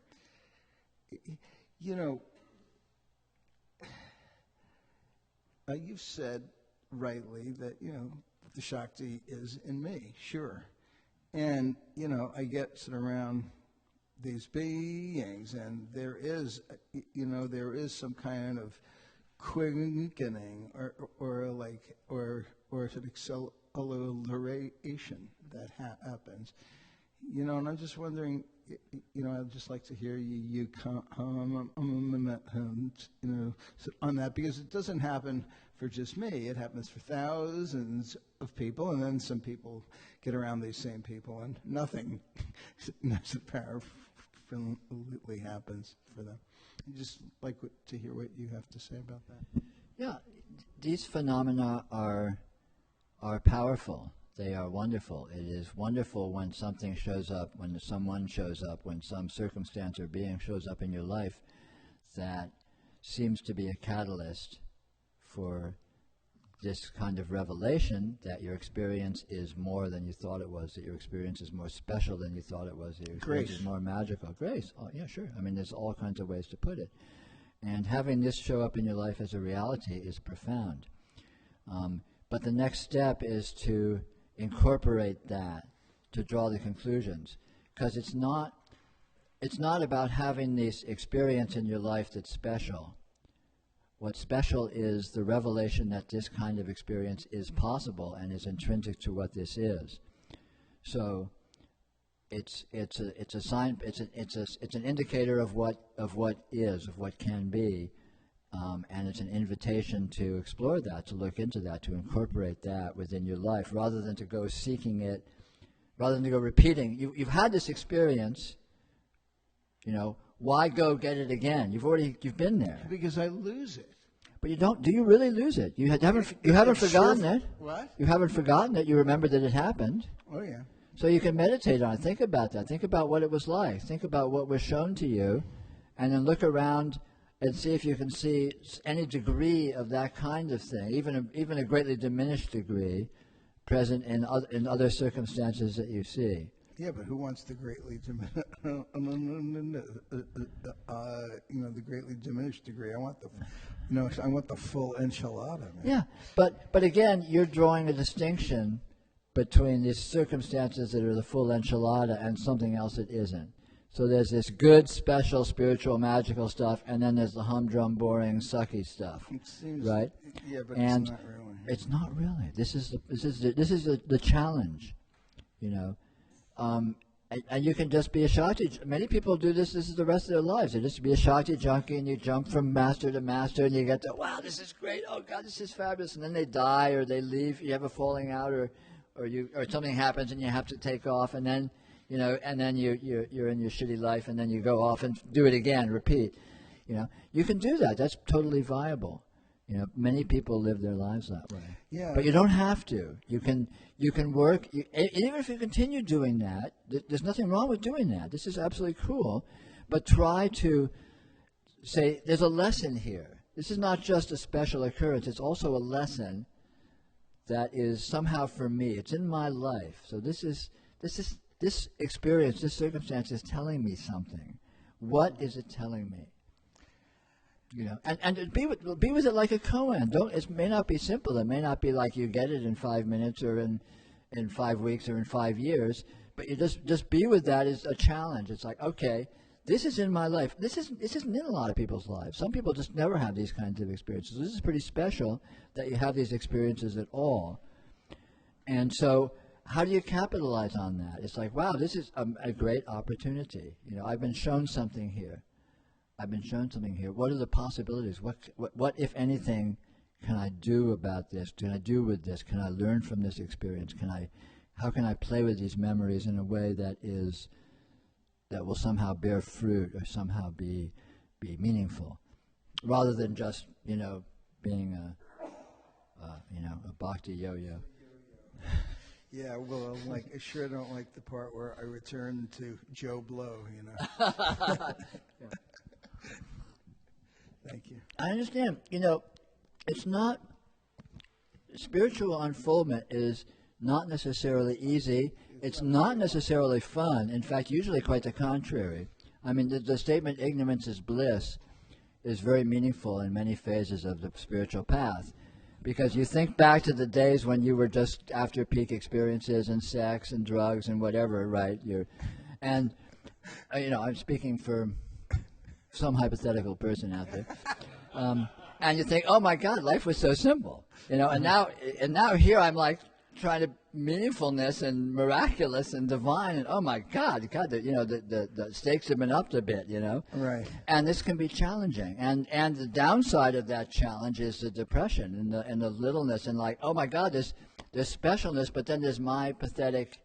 you've said rightly that, the Shakti is in me, sure. And, I get sort of around these beings, and there is some kind of quickening or sort of acceleration that happens. And I'm just wondering, I'd just like to hear you comment, on that, because it doesn't happen for just me. It happens for thousands of people, and then some people get around these same people, and nothing powerfully happens for them. I'd just like to hear what you have to say about that. Yeah, these phenomena are powerful. They are wonderful. It is wonderful when something shows up, when someone shows up, when some circumstance or being shows up in your life that seems to be a catalyst for this kind of revelation that your experience is more than you thought it was, that your experience is more special than you thought it was, that your experience is more magical. Grace. Oh, yeah, sure. I mean, there's all kinds of ways to put it. And having this show up in your life as a reality is profound. But the next step is to incorporate that, to draw the conclusions, because it's not about having this experience in your life that's special. What's special is the revelation that this kind of experience is possible and is intrinsic to what this is. So it's a sign. It's an indicator of what is, of what can be. And it's an invitation to explore that, to look into that, to incorporate that within your life, rather than to go seeking it, rather than to go repeating. You've had this experience, why go get it again? You've been there. Because I lose it. But you don't. Do you really lose it? You haven't forgotten it. What? You haven't forgotten it. You remember that it happened. Oh, yeah. So you can meditate on it. Think about that. Think about what it was like. Think about what was shown to you, and then look around and see if you can see any degree of that kind of thing, even a greatly diminished degree, present in other circumstances that you see. Yeah, but who wants the greatly the greatly diminished degree? I want I want the full enchilada, man. Yeah, but again, you're drawing a distinction between these circumstances that are the full enchilada and something else that isn't. So there's this good, special, spiritual, magical stuff, and then there's the humdrum, boring, sucky stuff. It seems, right? Yeah, but and it's not really. It's not really. This is the challenge, you know. And you can just be a Shakti. Many people do this. This is the rest of their lives. They just be a Shakti junkie, and you jump from master to master, and you get to, wow, this is great. Oh God, this is fabulous. And then they die, or they leave. You have a falling out, or something happens, and you have to take off, and then you're in your shitty life, and then you go off and do it again, repeat. You know, you can do that. That's totally viable. You know, many people live their lives that way. Yeah. But you don't have to. You can work. Even if you continue doing that, there's nothing wrong with doing that. This is absolutely cool. But try to say, there's a lesson here. This is not just a special occurrence. It's also a lesson that is somehow for me. It's in my life. So this experience, this circumstance is telling me something. What is it telling me? You know, and be with it like a koan. It may not be simple. It may not be like you get it in 5 minutes or in 5 weeks or in 5 years. But you just be with that is a challenge. It's like, okay, this is in my life. This isn't in a lot of people's lives. Some people just never have these kinds of experiences. This is pretty special that you have these experiences at all. And so, how do you capitalize on that? It's like, wow, this is a great opportunity. You know, I've been shown something here. What are the possibilities? What, if anything, can I do about this? Can I do with this? Can I learn from this experience? How can I play with these memories in a way that will somehow bear fruit or somehow be meaningful, rather than just being a bhakti yo-yo. Yeah, well, I sure don't like the part where I return to Joe Blow. Yeah. Thank you. I understand. It's not, spiritual unfoldment is not necessarily easy. It's not necessarily fun. In fact, usually quite the contrary. I mean, the statement, ignorance is bliss, is very meaningful in many phases of the spiritual path. Because you think back to the days when you were just after peak experiences and sex and drugs and whatever, right? I'm speaking for some hypothetical person out there, and you think, oh my God, life was so simple, and now here I'm like trying to meaningfulness and miraculous and divine, and oh my God, the stakes have been upped a bit, Right. And this can be challenging, and the downside of that challenge is the depression and the littleness, and like, oh my God, there's specialness, but then there's my pathetic,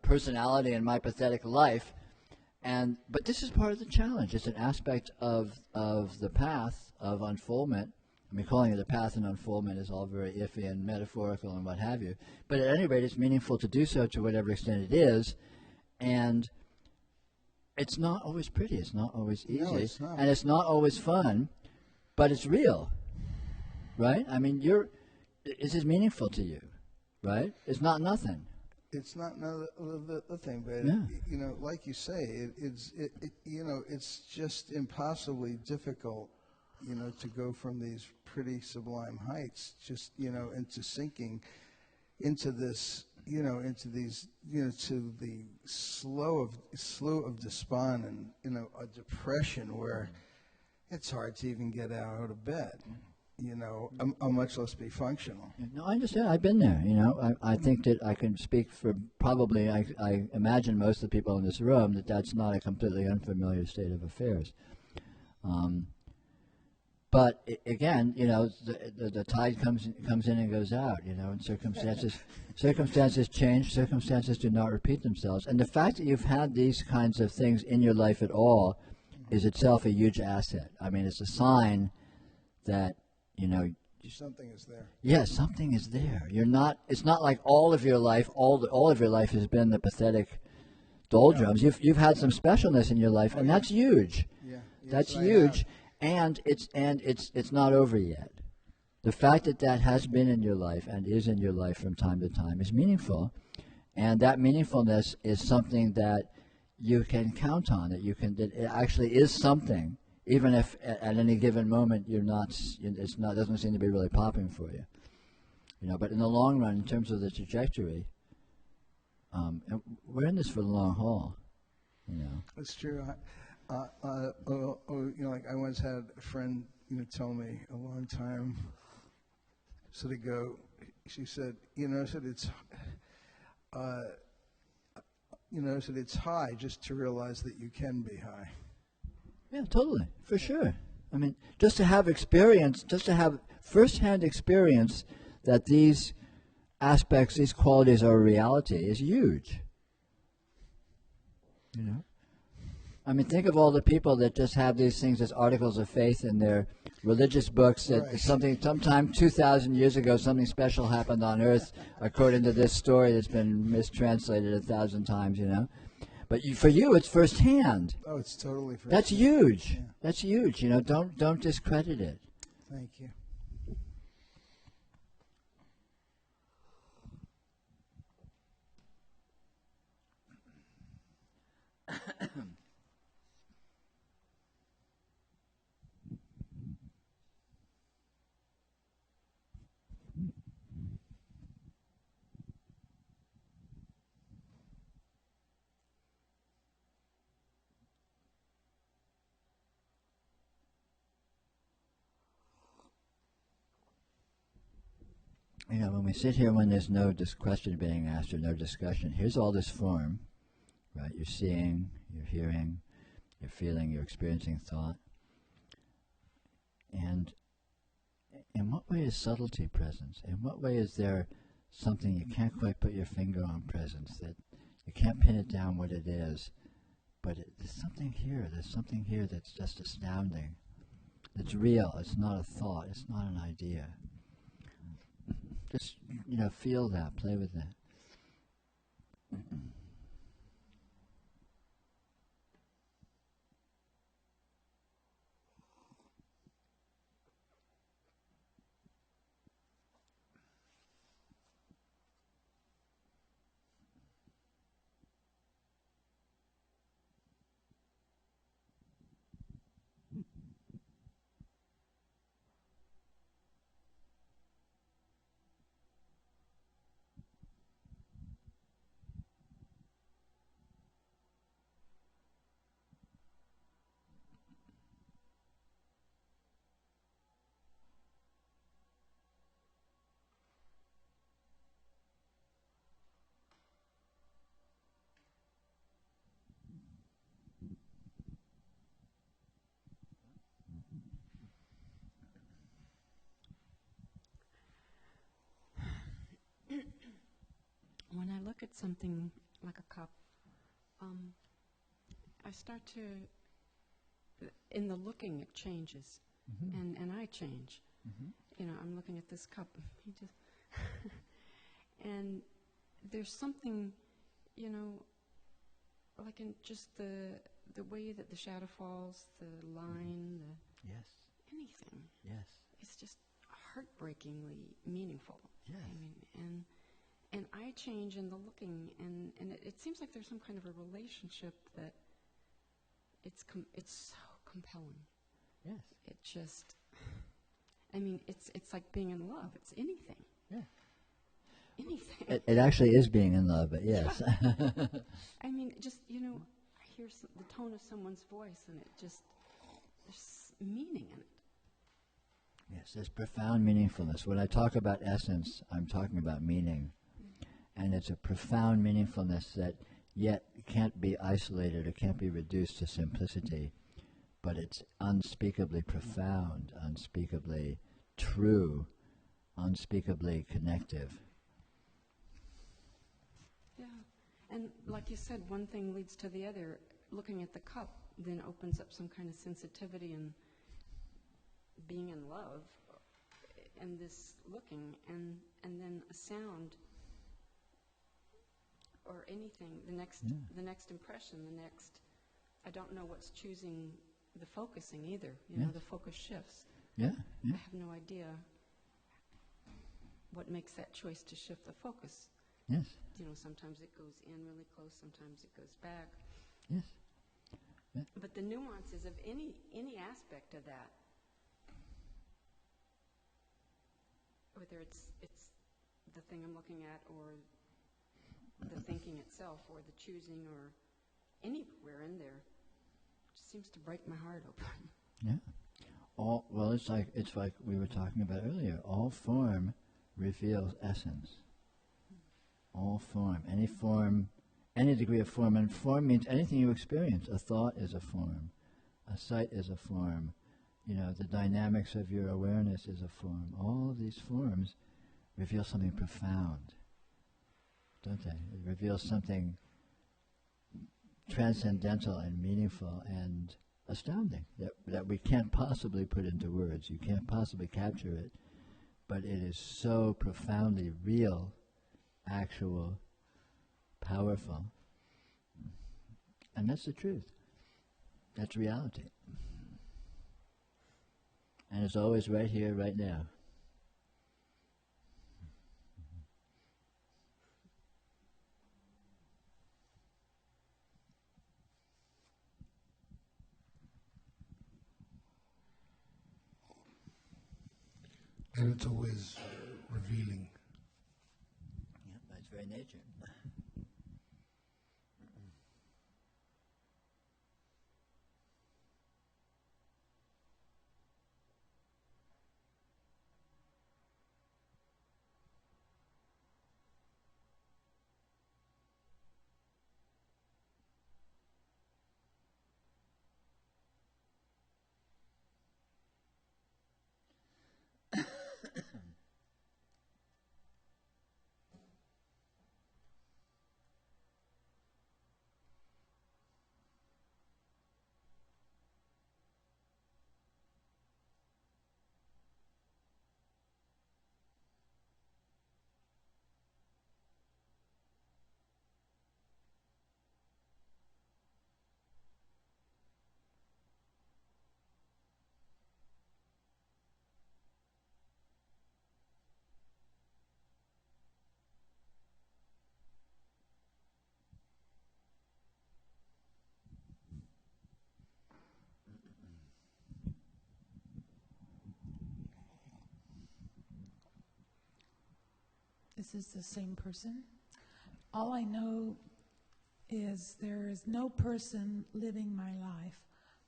personality and my pathetic life. But this is part of the challenge. It's an aspect of the path of unfoldment. I mean, calling it a path and unfoldment is all very iffy and metaphorical and what have you. But at any rate, it's meaningful to do so to whatever extent it is. And it's not always pretty. It's not always easy. No, it's not. And it's not always fun, but it's real, right? I mean, this is meaningful to you, right? It's not nothing. It's not the thing, but Yeah. like you say, it's just impossibly difficult, to go from these pretty sublime heights, just into sinking into this, into these, to the slough of despond and a depression where it's hard to even get out of bed. Much less be functional. No, I understand. I've been there. I think that I can speak for probably, I imagine most of the people in this room, that's not a completely unfamiliar state of affairs. But again, the tide comes in and goes out, and circumstances change, circumstances do not repeat themselves. And the fact that you've had these kinds of things in your life at all is itself a huge asset. I mean, it's a sign that, something is there. yes, something is there. It's not like all of your life, all of your life has been the pathetic doldrums. You've had some specialness in your life, and that's huge. Yeah. That's Yes, I huge. have. And it's not over yet. The fact that has been in your life and is in your life from time to time is meaningful, and that meaningfulness is something that you can count on. That it actually is something, even if at any given moment doesn't seem to be really popping for you. But in the long run, in terms of the trajectory, and we're in this for the long haul. That's true. Like I once had a friend, tell me a long time ago. She said, it's high just to realize that you can be high. Yeah, totally, for sure. I mean, just to have firsthand experience that these aspects, these qualities are a reality is huge. I mean, think of all the people that just have these things as articles of faith in their religious books. That Right. sometime 2,000 years ago, something special happened on Earth, according to this story that's been mistranslated 1,000 times. But for you, it's firsthand. Oh, it's totally for That's huge. Yeah. That's huge. Don't discredit it. Thank you. When we sit here when there's no question being asked or no discussion, here's all this form, right? You're seeing, you're hearing, you're feeling, you're experiencing thought. And in what way is subtlety presence? In what way is there something you can't quite put your finger on presence, that you can't pin it down what it is, but there's something here that's just astounding. It's real, it's not a thought, it's not an idea. Just, feel that, play with that. When I look at something like a cup, I start to, in the looking, it changes, and I change. I'm looking at this cup, and there's something, like in just the way that the shadow falls, the line, Yes, anything. yes, It's just heartbreakingly meaningful. yes. I mean, and I change in the looking, and it seems like there's some kind of a relationship that it's so compelling. Yes, It just, it's like being in love. It's anything. yeah. Anything. It actually is being in love, but yes. Just, I hear the tone of someone's voice, and there's meaning in it. Yes, there's profound meaningfulness. When I talk about essence, I'm talking about meaning. And it's a profound meaningfulness that yet can't be isolated or can't be reduced to simplicity, but it's unspeakably profound, unspeakably true, unspeakably connective. Yeah. And like you said, one thing leads to the other. Looking at the cup then opens up some kind of sensitivity and being in love and this looking and then a sound or anything, the next impression, I don't know what's choosing the focusing either. You know, the focus shifts. Yeah, yeah. I have no idea what makes that choice to shift the focus. Yes, You know, sometimes it goes in really close, sometimes it goes back. yes. But the nuances of any aspect of that, whether it's the thing I'm looking at or the thinking itself or the choosing or anywhere in there, just seems to break my heart open. Yeah. It's like we were talking about earlier. All form reveals essence. All form, any degree of form, and form means anything you experience. A thought is a form, a sight is a form. You know, the dynamics of your awareness is a form. All of these forms reveal something profound, don't they? It reveals something transcendental and meaningful and astounding that we can't possibly put into words. You can't possibly capture it, but it is so profoundly real, actual, powerful. And that's the truth. That's reality. And it's always right here, right now. And it's always revealing. Yeah, by its very nature. This is the same person. All I know is there is no person living my life.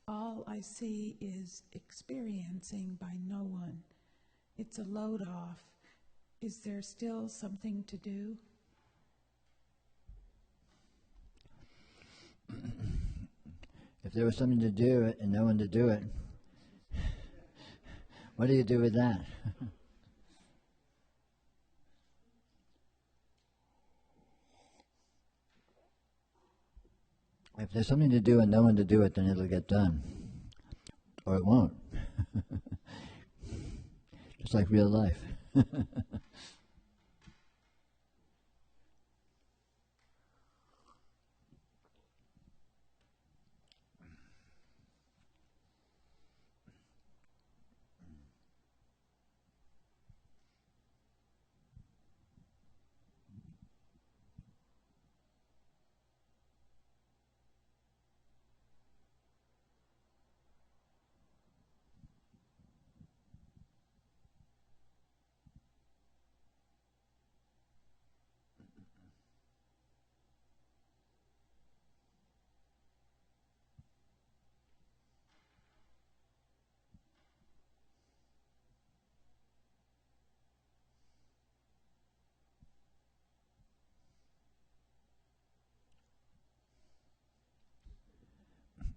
All I see is experiencing by no one. It's a load off. Is there still something to do? If there was something to do it and no one to do it, what do you do with that? If there's something to do and no one to do it, then it'll get done. Or it won't. Just like real life.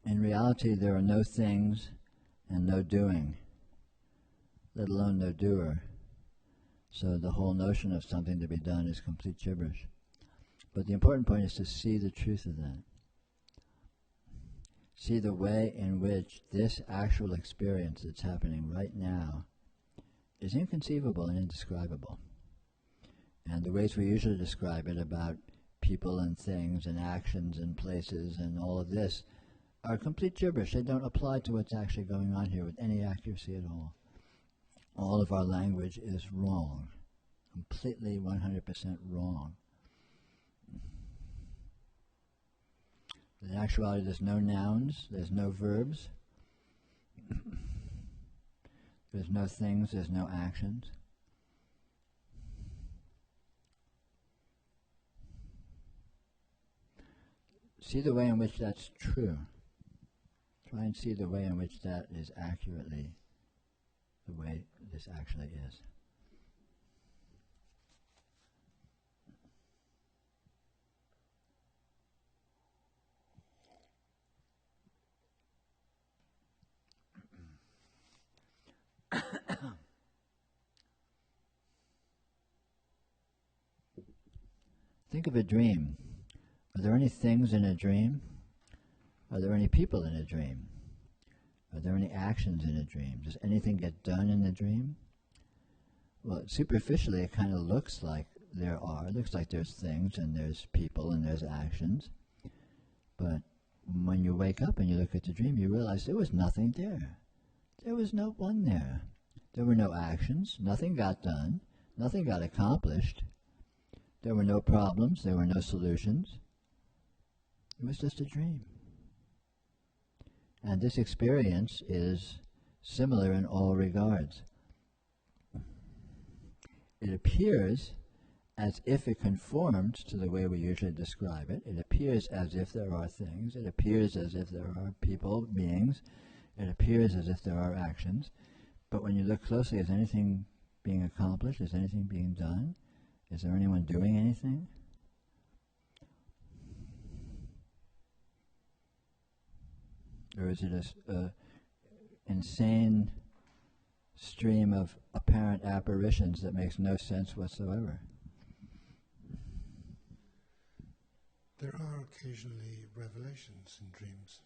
In reality, there are no things and no doing, let alone no doer. So the whole notion of something to be done is complete gibberish. But the important point is to see the truth of that. See the way in which this actual experience that's happening right now is inconceivable and indescribable. And the ways we usually describe it about people and things and actions and places and all of this are complete gibberish. They don't apply to what's actually going on here with any accuracy at all. All of our language is wrong, completely 100% wrong. In actuality, there's no nouns, there's no verbs, there's no things, there's no actions. See the way in which that's true. Try and see the way in which that is accurately the way this actually is. Think of a dream. Are there any things in a dream? Are there any people in a dream? Are there any actions in a dream? Does anything get done in the dream? Well, superficially it kind of looks like there are. It looks like there's things and there's people and there's actions. But when you wake up and you look at the dream, you realize there was nothing there. There was no one there. There were no actions. Nothing got done. Nothing got accomplished. There were no problems. There were no solutions. It was just a dream. And this experience is similar in all regards. It appears as if it conformed to the way we usually describe it. It appears as if there are things. It appears as if there are people, beings. It appears as if there are actions. But when you look closely, is anything being accomplished? Is anything being done? Is there anyone doing anything? Or is it a insane stream of apparent apparitions that makes no sense whatsoever? There are occasionally revelations in dreams.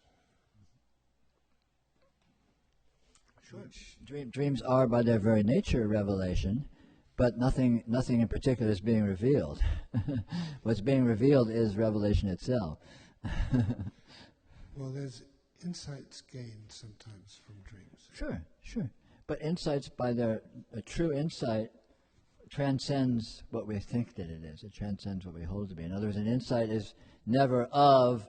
Sure. Dreams are by their very nature a revelation, but nothing in particular is being revealed. What's being revealed is revelation itself. Well, there's insights gained sometimes from dreams. Sure. But insights, by their true insight, transcends what we think that it is. It transcends what we hold to be. In other words, an insight is never of,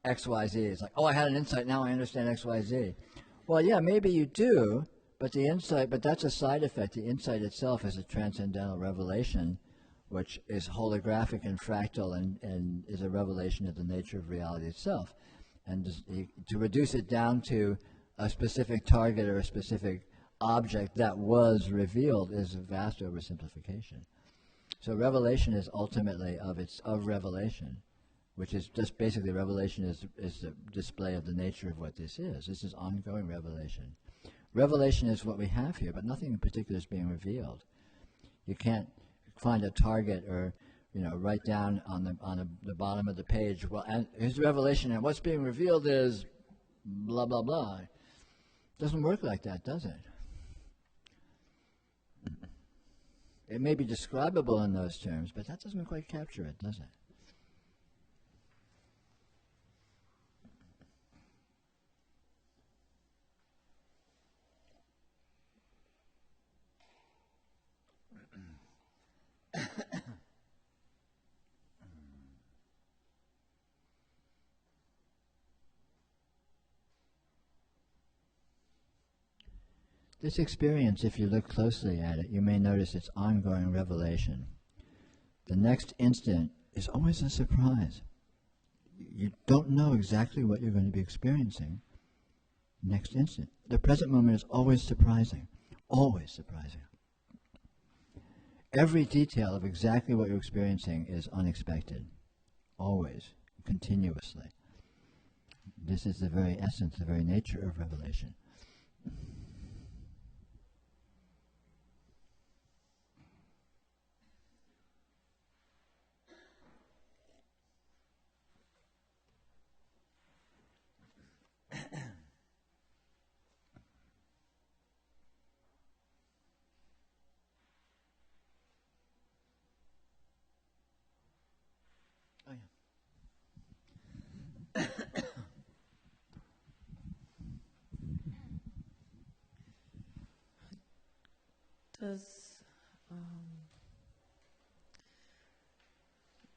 X, Y, Z. It's like, oh, I had an insight, now I understand X, Y, Z. Well, yeah, maybe you do, but that's a side effect. The insight itself is a transcendental revelation, which is holographic and fractal and is a revelation of the nature of reality itself. And to reduce it down to a specific target or a specific object that was revealed is a vast oversimplification. So revelation is ultimately of revelation, which is just basically revelation is the display of the nature of what this is. This is ongoing revelation. Revelation is what we have here, but nothing in particular is being revealed. You can't find a target or write down on the bottom of the page, well, and here's revelation, and what's being revealed is blah, blah, blah. It doesn't work like that, does it? It may be describable in those terms, but that doesn't quite capture it, does it? This experience, if you look closely at it, you may notice it's ongoing revelation. The next instant is always a surprise. You don't know exactly what you're going to be experiencing next instant. The present moment is always surprising. Always surprising. Every detail of exactly what you're experiencing is unexpected. Always. Continuously. This is the very essence, the very nature of revelation. Oh, yeah.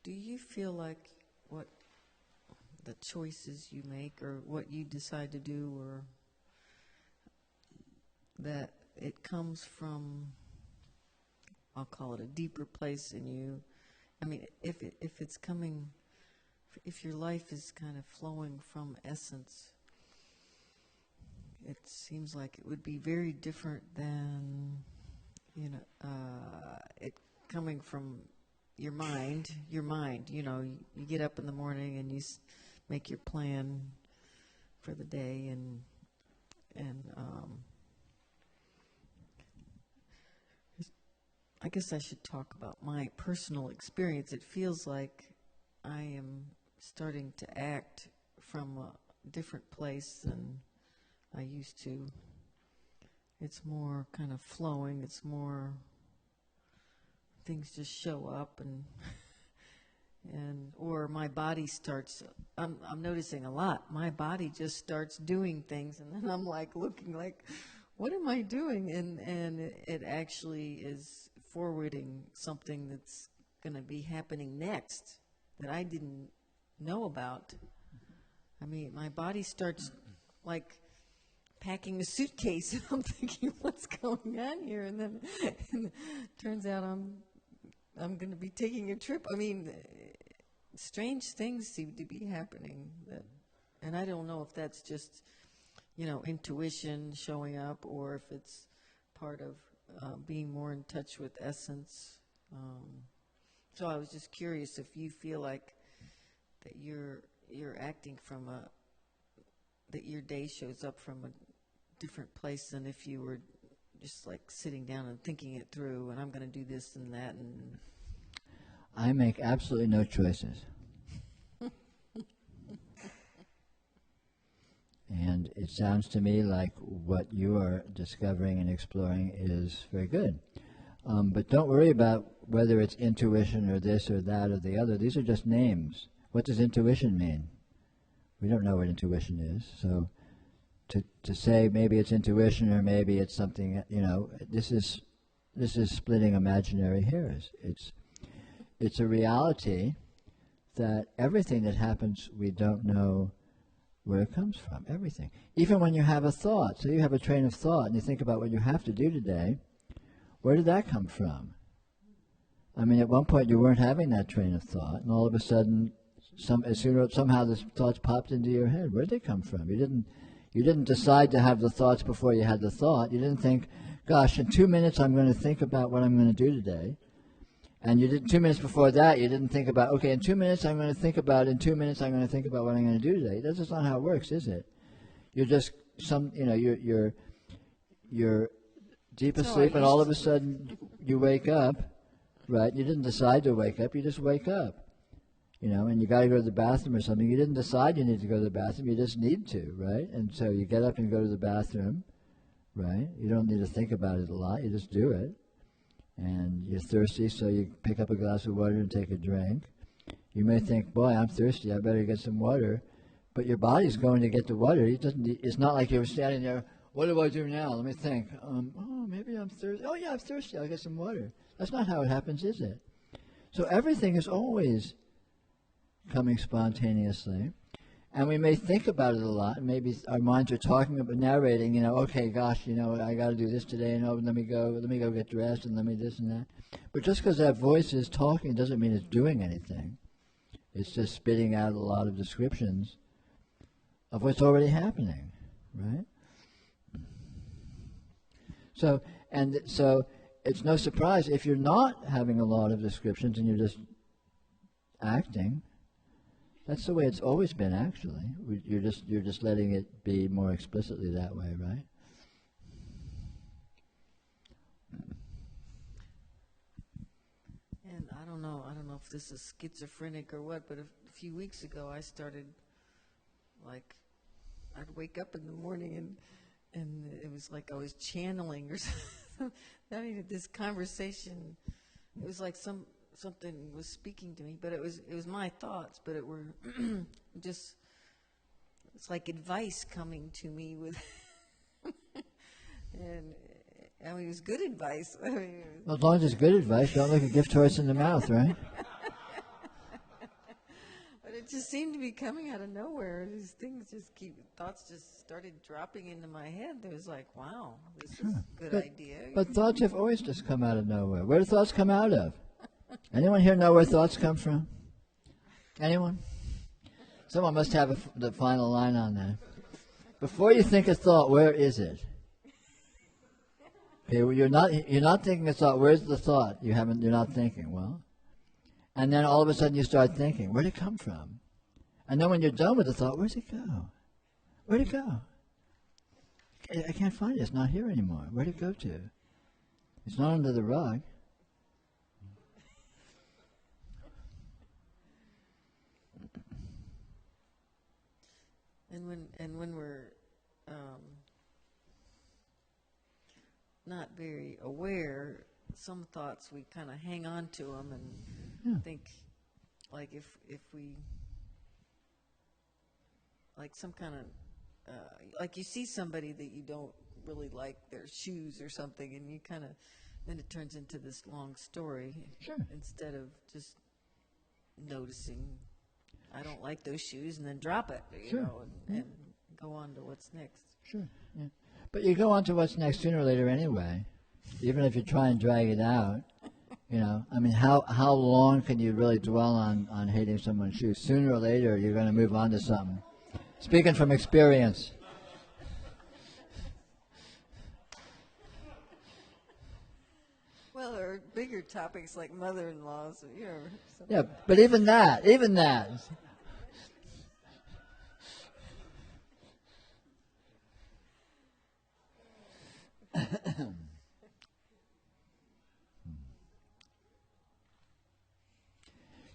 Do you feel like what the choices you make or what you decide to do, or that it comes from, I'll call it a deeper place in you? I mean, if it's coming, if your life is kind of flowing from essence, it seems like it would be very different than, it coming from your mind, you get up in the morning and you make your plan for the day, and I guess I should talk about my personal experience. It feels like I am starting to act from a different place than I used to. It's more kind of flowing. It's more things just show up, or my body starts. I'm noticing a lot. My body just starts doing things, and then I'm like looking like, what am I doing? And it actually is forwarding something that's going to be happening next that I didn't know about. I mean, my body starts like packing a suitcase, and I'm thinking, what's going on here? And then turns out I'm going to be taking a trip. I mean, strange things seem to be happening, and I don't know if that's just, intuition showing up, or if it's part of being more in touch with essence. So I was just curious if you feel like that you're acting from that your day shows up from a different place than if you were just like sitting down and thinking it through, and I'm going to do this and that. And I make absolutely no choices. And it sounds to me like what you are discovering and exploring is very good. But don't worry about whether it's intuition or this or that or the other. These are just names. What does intuition mean? We don't know what intuition is. So to say maybe it's intuition or maybe it's something, this is splitting imaginary hairs. It's a reality that everything that happens, we don't know where it comes from, everything. Even when you have a thought, so you have a train of thought and you think about what you have to do today, where did that come from? I mean, at one point you weren't having that train of thought, and all of a sudden, somehow the thoughts popped into your head. Where did they come from? You didn't decide to have the thoughts before you had the thought. You didn't think, gosh, in 2 minutes I'm going to think about what I'm going to do today. And you did 2 minutes before that, you didn't think about, okay, in 2 minutes I'm going to think about, in 2 minutes I'm going to think about what I'm going to do today. That's just not how it works, is it? You're just you're deep asleep, and all of a sudden you wake up, right? You didn't decide to wake up, you just wake up, and you got to go to the bathroom or something. You didn't decide you need to go to the bathroom, you just need to, right? And so you get up and go to the bathroom, right? You don't need to think about it a lot, you just do it. And you're thirsty, so you pick up a glass of water and take a drink. You may think, boy, I'm thirsty, I better get some water. But your body's going to get the water. It's not like you're standing there, what do I do now? Let me think. Maybe I'm thirsty. Oh, yeah, I'm thirsty, I'll get some water. That's not how it happens, is it? So everything is always coming spontaneously. And we may think about it a lot, and maybe our minds are talking about, narrating, okay, gosh, I got to do this today, and let me go get dressed, and let me this and that. But just because that voice is talking doesn't mean it's doing anything. It's just spitting out a lot of descriptions of what's already happening, right? So it's no surprise if you're not having a lot of descriptions and you're just acting, That's the way it's always been, actually. You're just letting it be more explicitly that way, right? And I don't know if this is schizophrenic or what, but a few weeks ago I started, like, I'd wake up in the morning and it was like I was channeling or something. I mean, this conversation, it was like something was speaking to me, but it was my thoughts, but it were just, it's like advice coming to me with, and I mean, it was good advice. I mean, Well, as long as it's good advice, don't look a gift horse in the mouth, right? but it just seemed to be coming out of nowhere. These things thoughts just started dropping into my head. It was like, wow, this is a good idea. But thoughts have always just come out of nowhere. Where do thoughts come out of? Anyone here know where thoughts come from? Anyone? Someone must have the final line on that. Before you think a thought, where is it? Okay, well, you're not thinking a thought. Where's the thought? You're not thinking. Well, and then all of a sudden you start thinking. Where'd it come from? And then when you're done with the thought, where's it go? Where'd it go? I can't find it. It's not here anymore. Where'd it go to? It's not under the rug. And when we're not very aware, some thoughts we kind of hang on to them and think, like if we, like some kind of, like you see somebody that you don't really like their shoes or something, and you kind of, then it turns into this long story. Sure. Instead of just noticing, I don't like those shoes, and then drop it, you know, and go on to what's next. Sure. Yeah. But you go on to what's next sooner or later anyway. Even if you try and drag it out, you know. I mean, how long can you really dwell on hating someone's shoes? Sooner or later, you're going to move on to something. Speaking from experience. Well, there are bigger topics like mother-in-laws, you know. Yeah, but even that.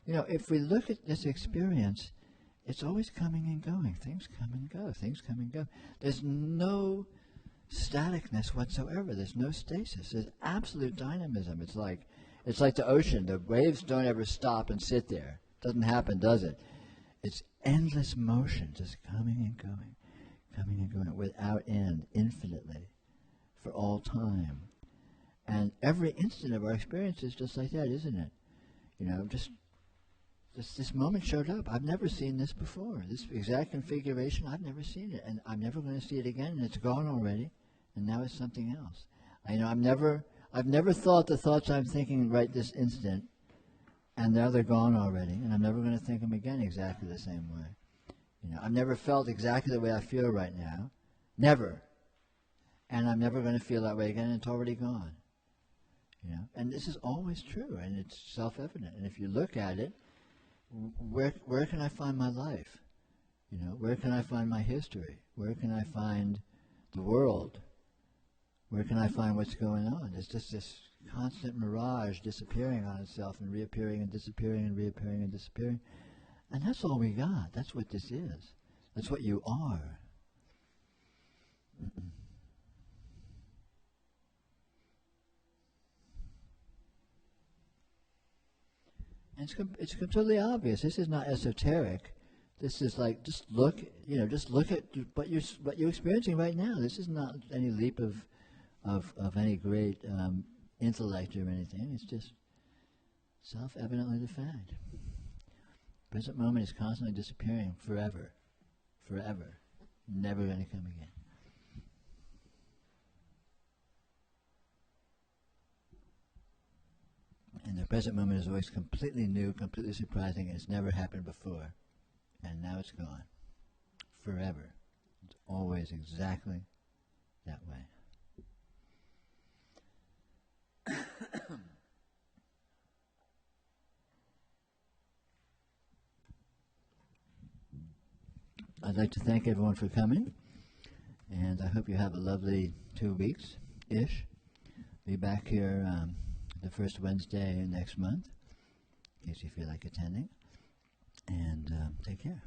You know, if we look at this experience, it's always coming and going. Things come and go. Things come and go. There's no staticness whatsoever. There's no stasis. There's absolute dynamism. It's like the ocean. The waves don't ever stop and sit there. Doesn't happen, does it? It's endless motion, just coming and going without end, infinitely, for all time. And every instant of our experience is just like that, isn't it? You know, just this moment showed up. I've never seen this before. This exact configuration, I've never seen it, and I'm never going to see it again. And it's gone already, and now it's something else. I've never thought the thoughts I'm thinking right this instant, and now they're gone already, and I'm never going to think them again exactly the same way. You know, I've never felt exactly the way I feel right now, never, and I'm never going to feel that way again. And it's already gone. You know, and this is always true, and it's self-evident. And if you look at it, where can I find my life? You know, where can I find my history? Where can I find the world? Where can I find what's going on? It's just this constant mirage disappearing on itself and reappearing and disappearing and reappearing and disappearing. And that's all we got. That's what this is. That's what you are. And it's completely obvious. This is not esoteric. This is like, just look at what you're experiencing right now. This is not any leap of any great intellect or anything. It's just self-evidently the fact. Present moment is constantly disappearing forever, never going to come again. And the present moment is always completely new, completely surprising, and it's never happened before. And now it's gone. Forever. It's always exactly that way. I'd like to thank everyone for coming, and I hope you have a lovely 2 weeks-ish. Be back here the first Wednesday next month, in case you feel like attending, and take care.